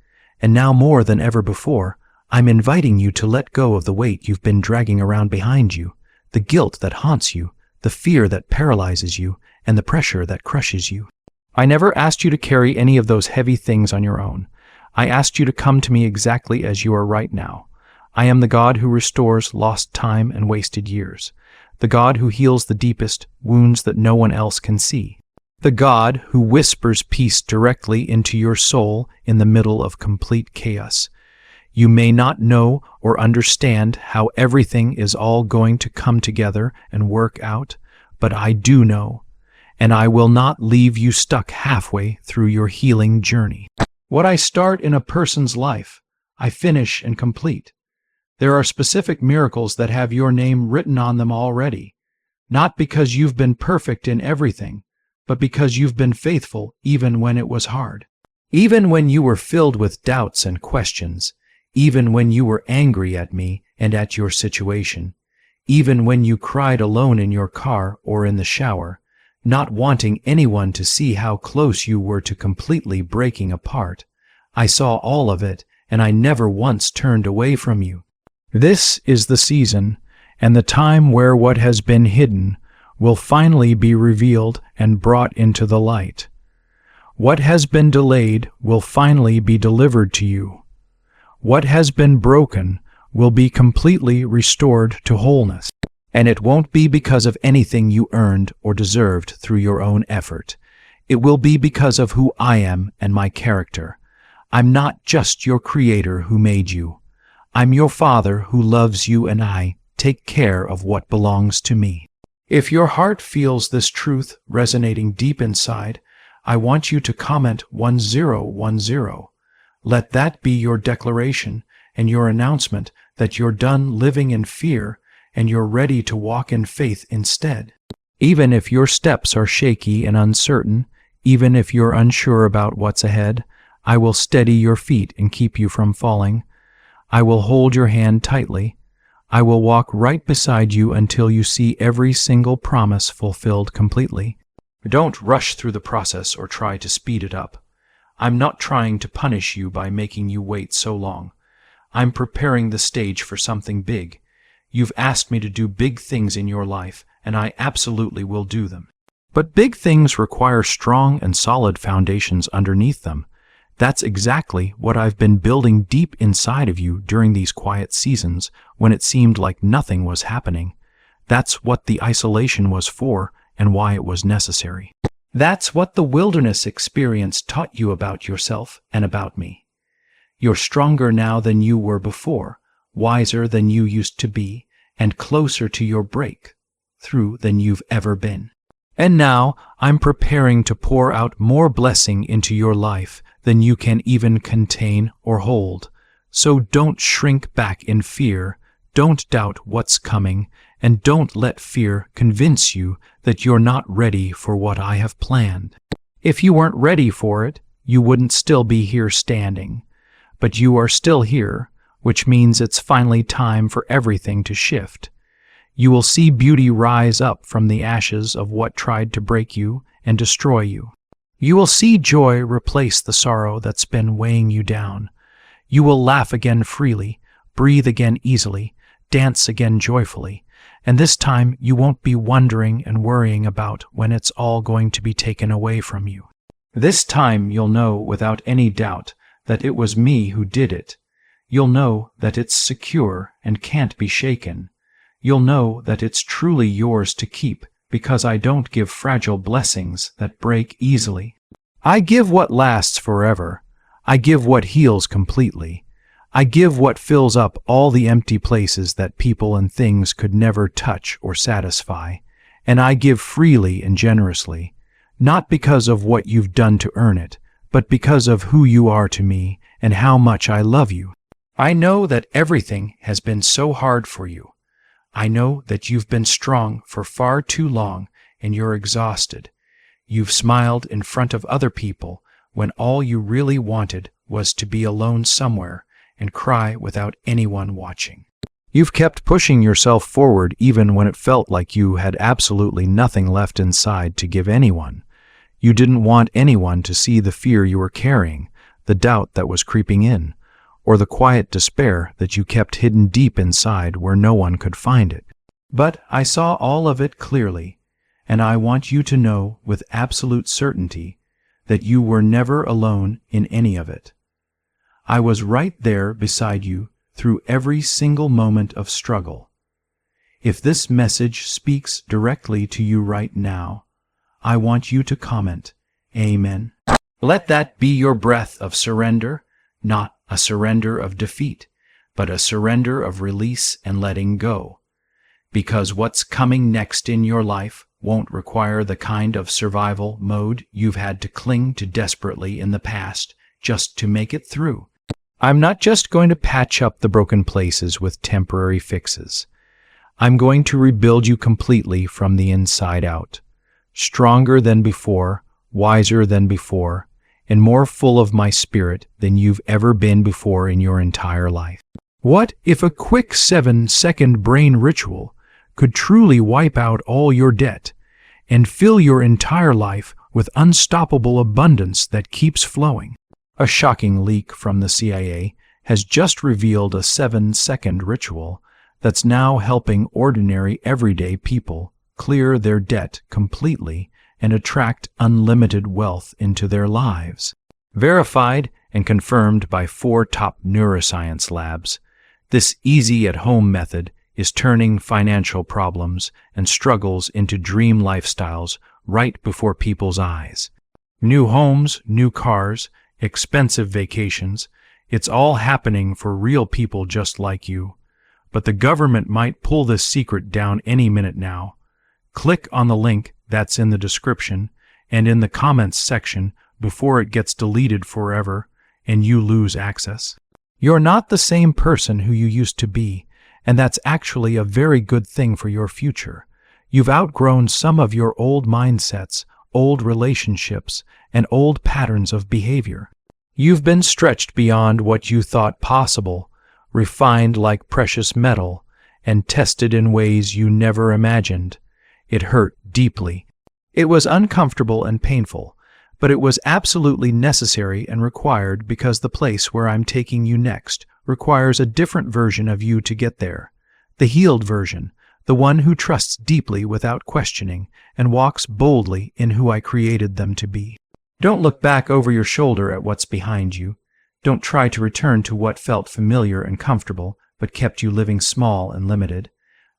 and now more than ever before, I'm inviting you to let go of the weight you've been dragging around behind you, the guilt that haunts you, the fear that paralyzes you, and the pressure that crushes you. I never asked you to carry any of those heavy things on your own. I asked you to come to me exactly as you are right now. I am the God who restores lost time and wasted years, the God who heals the deepest wounds that no one else can see, the God who whispers peace directly into your soul in the middle of complete chaos. You may not know or understand how everything is all going to come together and work out, but I do know, and I will not leave you stuck halfway through your healing journey. What I start in a person's life, I finish and complete. There are specific miracles that have your name written on them already, not because you've been perfect in everything, but because you've been faithful even when it was hard. Even when you were filled with doubts and questions, even when you were angry at me and at your situation, even when you cried alone in your car or in the shower, not wanting anyone to see how close you were to completely breaking apart. I saw all of it, and I never once turned away from you. This is the season and the time where what has been hidden will finally be revealed and brought into the light. What has been delayed will finally be delivered to you. What has been broken will be completely restored to wholeness. And it won't be because of anything you earned or deserved through your own effort. It will be because of who I am and my character. I'm not just your creator who made you. I'm your Father who loves you, and I take care of what belongs to me. If your heart feels this truth resonating deep inside, I want you to comment 1010. Let that be your declaration and your announcement that you're done living in fear and you're ready to walk in faith instead. Even if your steps are shaky and uncertain, even if you're unsure about what's ahead, I will steady your feet and keep you from falling. I will hold your hand tightly. I will walk right beside you until you see every single promise fulfilled completely. Don't rush through the process or try to speed it up. I'm not trying to punish you by making you wait so long. I'm preparing the stage for something big. You've asked me to do big things in your life, and I absolutely will do them. But big things require strong and solid foundations underneath them. That's exactly what I've been building deep inside of you during these quiet seasons when it seemed like nothing was happening. That's what the isolation was for and why it was necessary. That's what the wilderness experience taught you about yourself and about me. You're stronger now than you were before, wiser than you used to be, and closer to your breakthrough than you've ever been. And now I'm preparing to pour out more blessing into your life than you can even contain or hold. So don't shrink back in fear, don't doubt what's coming, and don't let fear convince you that you're not ready for what I have planned. If you weren't ready for it, you wouldn't still be here standing. But you are still here, which means it's finally time for everything to shift. You will see beauty rise up from the ashes of what tried to break you and destroy you. You will see joy replace the sorrow that's been weighing you down. You will laugh again freely, breathe again easily, dance again joyfully, and this time you won't be wondering and worrying about when it's all going to be taken away from you. This time you'll know without any doubt that it was me who did it. You'll know that it's secure and can't be shaken. You'll know that it's truly yours to keep, because I don't give fragile blessings that break easily. I give what lasts forever. I give what heals completely. I give what fills up all the empty places that people and things could never touch or satisfy. And I give freely and generously, not because of what you've done to earn it, but because of who you are to me and how much I love you. I know that everything has been so hard for you. I know that you've been strong for far too long and you're exhausted. You've smiled in front of other people when all you really wanted was to be alone somewhere and cry without anyone watching. You've kept pushing yourself forward even when it felt like you had absolutely nothing left inside to give anyone. You didn't want anyone to see the fear you were carrying, the doubt that was creeping in, or the quiet despair that you kept hidden deep inside where no one could find it. But I saw all of it clearly, and I want you to know with absolute certainty that you were never alone in any of it. I was right there beside you through every single moment of struggle. If this message speaks directly to you right now, I want you to comment, Amen. Let that be your breath of surrender, not a surrender of defeat, but a surrender of release and letting go. Because what's coming next in your life won't require the kind of survival mode you've had to cling to desperately in the past just to make it through. I'm not just going to patch up the broken places with temporary fixes. I'm going to rebuild you completely from the inside out, stronger than before, wiser than before, and more full of my spirit than you've ever been before in your entire life. What if a quick 7-second brain ritual could truly wipe out all your debt and fill your entire life with unstoppable abundance that keeps flowing. A shocking leak from the CIA has just revealed a 7-second ritual that's now helping ordinary, everyday people clear their debt completely and attract unlimited wealth into their lives. Verified and confirmed by 4 top neuroscience labs, this easy-at-home method is turning financial problems and struggles into dream lifestyles right before people's eyes. New homes, new cars, expensive vacations, it's all happening for real people just like you. But the government might pull this secret down any minute now. Click on the link that's in the description and in the comments section before it gets deleted forever and you lose access. You're not the same person who you used to be, and that's actually a very good thing for your future. You've outgrown some of your old mindsets, old relationships, and old patterns of behavior. You've been stretched beyond what you thought possible, refined like precious metal, and tested in ways you never imagined. It hurt deeply. It was uncomfortable and painful, but it was absolutely necessary and required because the place where I'm taking you next requires a different version of you to get there. The healed version, the one who trusts deeply without questioning and walks boldly in who I created them to be. Don't look back over your shoulder at what's behind you. Don't try to return to what felt familiar and comfortable, but kept you living small and limited.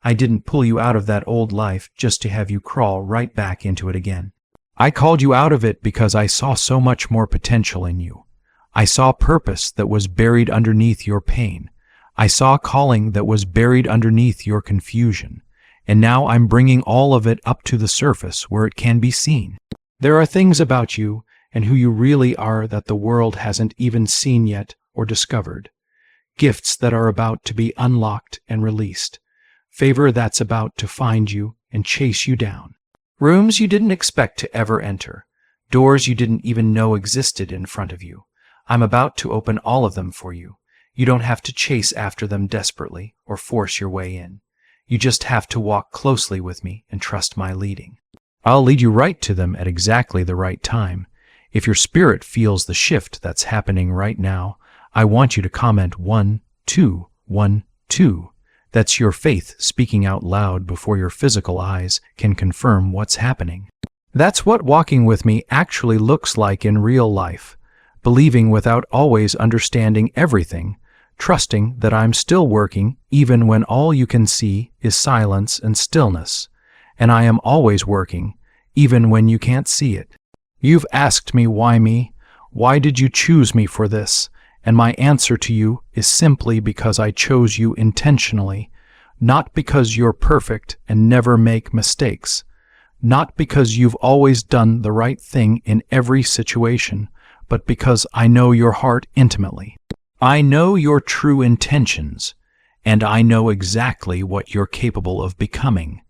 I didn't pull you out of that old life just to have you crawl right back into it again. I called you out of it because I saw so much more potential in you. I saw purpose that was buried underneath your pain. I saw calling that was buried underneath your confusion. And now I'm bringing all of it up to the surface where it can be seen. There are things about you and who you really are that the world hasn't even seen yet or discovered. Gifts that are about to be unlocked and released. Favor that's about to find you and chase you down. Rooms you didn't expect to ever enter. Doors you didn't even know existed in front of you. I'm about to open all of them for you. You don't have to chase after them desperately or force your way in. You just have to walk closely with me and trust my leading. I'll lead you right to them at exactly the right time. If your spirit feels the shift that's happening right now, I want you to comment 1, 2, 1, 2. That's your faith speaking out loud before your physical eyes can confirm what's happening. That's what walking with me actually looks like in real life. Believing without always understanding everything, trusting that I'm still working even when all you can see is silence and stillness, and I am always working even when you can't see it. You've asked me why me? Why did you choose me for this? And my answer to you is simply because I chose you intentionally, not because you're perfect and never make mistakes, not because you've always done the right thing in every situation, but because I know your heart intimately. I know your true intentions, and I know exactly what you're capable of becoming.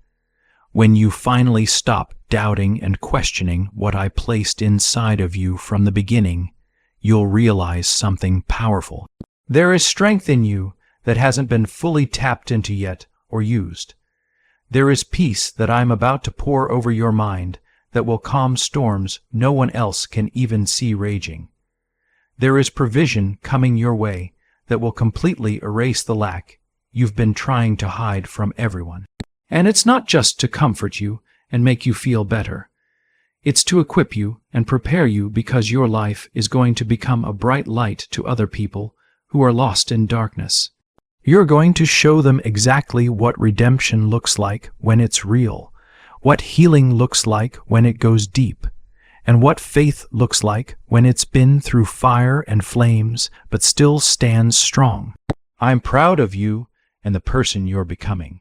When you finally stop doubting and questioning what I placed inside of you from the beginning, you'll realize something powerful. There is strength in you that hasn't been fully tapped into yet or used. There is peace that I'm about to pour over your mind that will calm storms no one else can even see raging. There is provision coming your way that will completely erase the lack you've been trying to hide from everyone. And it's not just to comfort you and make you feel better. It's to equip you and prepare you because your life is going to become a bright light to other people who are lost in darkness. You're going to show them exactly what redemption looks like when it's real, what healing looks like when it goes deep, and what faith looks like when it's been through fire and flames but still stands strong. I'm proud of you and the person you're becoming.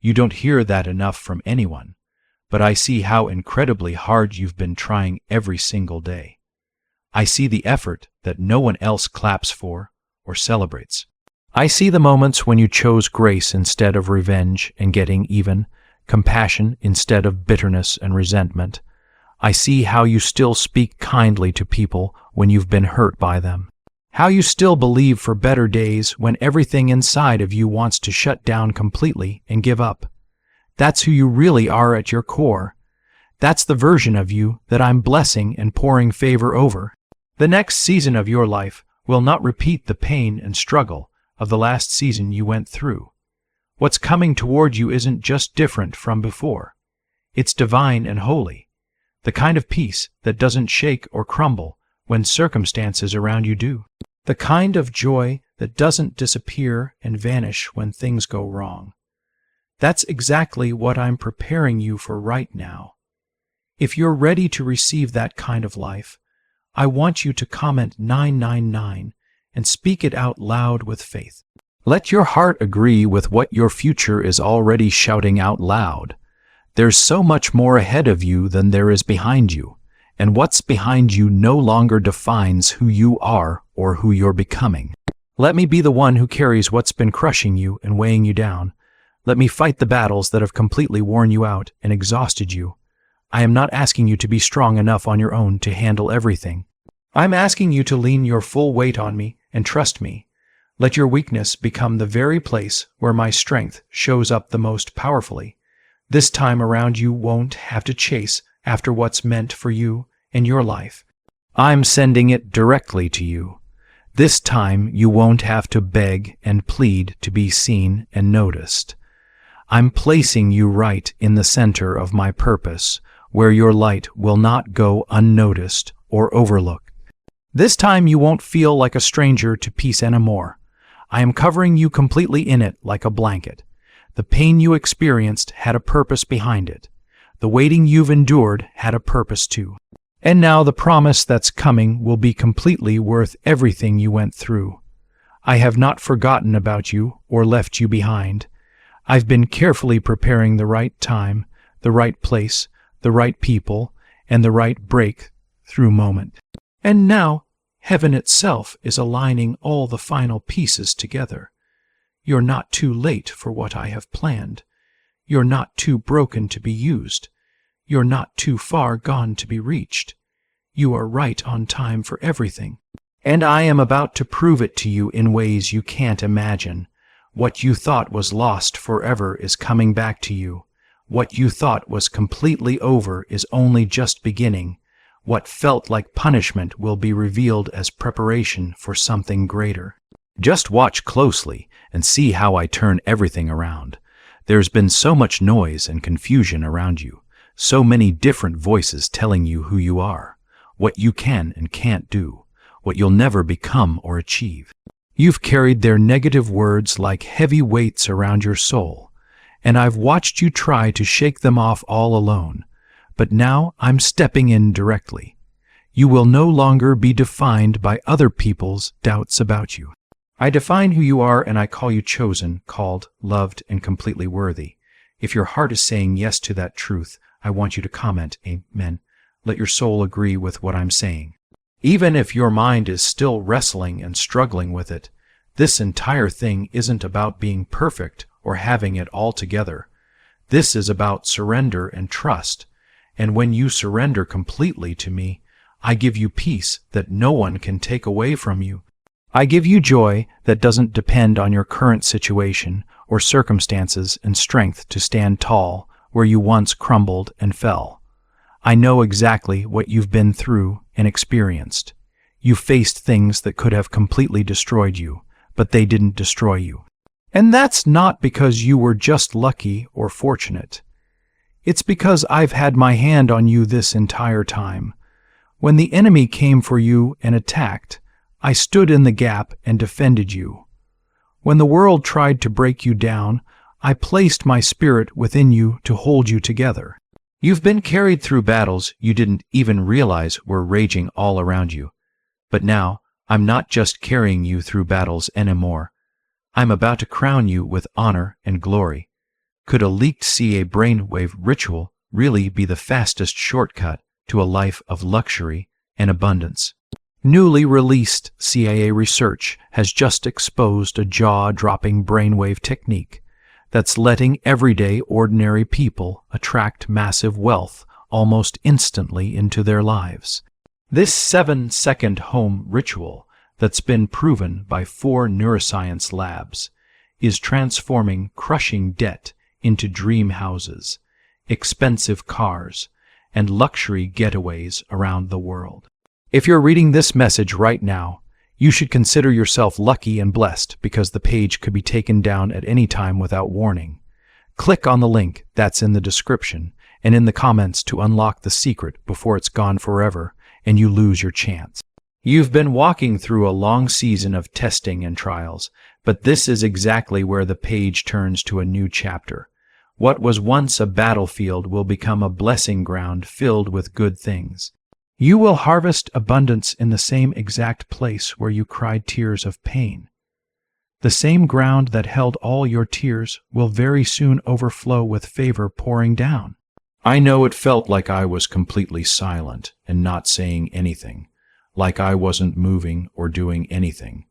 You don't hear that enough from anyone, but I see how incredibly hard you've been trying every single day. I see the effort that no one else claps for or celebrates. I see the moments when you chose grace instead of revenge and getting even, compassion instead of bitterness and resentment. I see how you still speak kindly to people when you've been hurt by them. How you still believe for better days when everything inside of you wants to shut down completely and give up. That's who you really are at your core. That's the version of you that I'm blessing and pouring favor over. The next season of your life will not repeat the pain and struggle of the last season you went through. What's coming toward you isn't just different from before. It's divine and holy, the kind of peace that doesn't shake or crumble when circumstances around you do, the kind of joy that doesn't disappear and vanish when things go wrong. That's exactly what I'm preparing you for right now. If you're ready to receive that kind of life, I want you to comment 999 and speak it out loud with faith. Let your heart agree with what your future is already shouting out loud. There's so much more ahead of you than there is behind you, and what's behind you no longer defines who you are or who you're becoming. Let me be the one who carries what's been crushing you and weighing you down. Let me fight the battles that have completely worn you out and exhausted you. I am not asking you to be strong enough on your own to handle everything. I'm asking you to lean your full weight on me and trust me. Let your weakness become the very place where my strength shows up the most powerfully. This time around you won't have to chase after what's meant for you and your life. I'm sending it directly to you. This time you won't have to beg and plead to be seen and noticed. I'm placing you right in the center of my purpose, where your light will not go unnoticed or overlooked. This time you won't feel like a stranger to peace anymore. I am covering you completely in it like a blanket. The pain you experienced had a purpose behind it. The waiting you've endured had a purpose too. And now the promise that's coming will be completely worth everything you went through. I have not forgotten about you or left you behind. I've been carefully preparing the right time, the right place, the right people, and the right breakthrough moment. And now, heaven itself is aligning all the final pieces together. You're not too late for what I have planned. You're not too broken to be used. You're not too far gone to be reached. You are right on time for everything. And I am about to prove it to you in ways you can't imagine. What you thought was lost forever is coming back to you. What you thought was completely over is only just beginning. What felt like punishment will be revealed as preparation for something greater. Just watch closely and see how I turn everything around. There's been so much noise and confusion around you, so many different voices telling you who you are, what you can and can't do, what you'll never become or achieve. You've carried their negative words like heavy weights around your soul, and I've watched you try to shake them off all alone. But now I'm stepping in directly. You will no longer be defined by other people's doubts about you. I define who you are, and I call you chosen, called, loved, and completely worthy. If your heart is saying yes to that truth, I want you to comment, Amen. Let your soul agree with what I'm saying. Even if your mind is still wrestling and struggling with it, this entire thing isn't about being perfect or having it all together. This is about surrender and trust. And when you surrender completely to me, I give you peace that no one can take away from you. I give you joy that doesn't depend on your current situation or circumstances, and strength to stand tall where you once crumbled and fell. I know exactly what you've been through and experienced. You faced things that could have completely destroyed you, but they didn't destroy you. And that's not because you were just lucky or fortunate. It's because I've had my hand on you this entire time. When the enemy came for you and attacked, I stood in the gap and defended you. When the world tried to break you down, I placed my spirit within you to hold you together. You've been carried through battles you didn't even realize were raging all around you. But now, I'm not just carrying you through battles anymore. I'm about to crown you with honor and glory. Could a leaked CA brainwave ritual really be the fastest shortcut to a life of luxury and abundance? Newly released CIA research has just exposed a jaw-dropping brainwave technique that's letting everyday ordinary people attract massive wealth almost instantly into their lives. This 7-second home ritual that's been proven by 4 neuroscience labs is transforming crushing debt into dream houses, expensive cars, and luxury getaways around the world. If you're reading this message right now, you should consider yourself lucky and blessed because the page could be taken down at any time without warning. Click on the link that's in the description and in the comments to unlock the secret before it's gone forever and you lose your chance. You've been walking through a long season of testing and trials, but this is exactly where the page turns to a new chapter. What was once a battlefield will become a blessing ground filled with good things. You will harvest abundance in the same exact place where you cried tears of pain. The same ground that held all your tears will very soon overflow with favor pouring down. I know it felt like I was completely silent and not saying anything, like I wasn't moving or doing anything,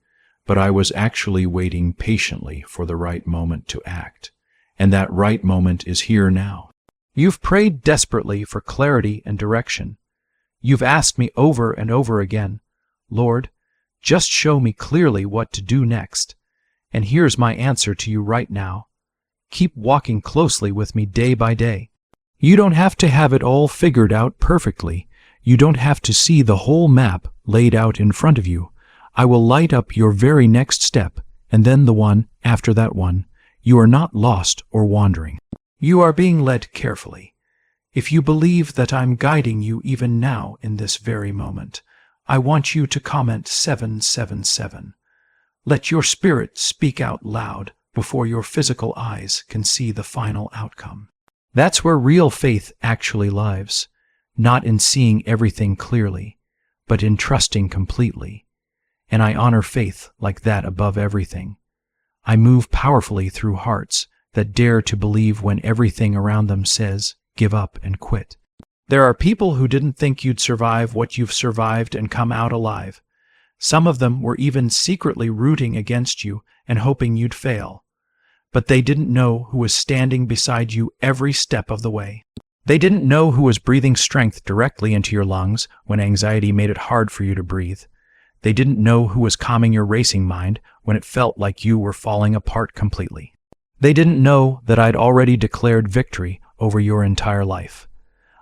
but I was actually waiting patiently for the right moment to act, and that right moment is here now. You've prayed desperately for clarity and direction. You've asked me over and over again, Lord, just show me clearly what to do next. And here's my answer to you right now. Keep walking closely with me day by day. You don't have to have it all figured out perfectly. You don't have to see the whole map laid out in front of you. I will light up your very next step, and then the one after that one. You are not lost or wandering. You are being led carefully. If you believe that I'm guiding you even now in this very moment, I want you to comment 777. Let your spirit speak out loud before your physical eyes can see the final outcome. That's where real faith actually lives, not in seeing everything clearly, but in trusting completely. And I honor faith like that above everything. I move powerfully through hearts that dare to believe when everything around them says, give up and quit. There are people who didn't think you'd survive what you've survived and come out alive. Some of them were even secretly rooting against you and hoping you'd fail. But they didn't know who was standing beside you every step of the way. They didn't know who was breathing strength directly into your lungs when anxiety made it hard for you to breathe. They didn't know who was calming your racing mind when it felt like you were falling apart completely. They didn't know that I'd already declared victory over your entire life.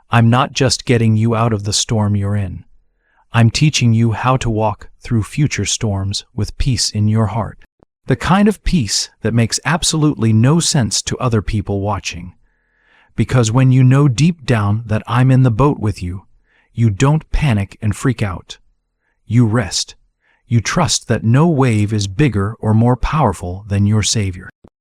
I'm not just getting you out of the storm you're in. I'm teaching you how to walk through future storms with peace in your heart. The kind of peace that makes absolutely no sense to other people watching. Because when you know deep down that I'm in the boat with you, you don't panic and freak out. You rest. You trust that no wave is bigger or more powerful than your Savior.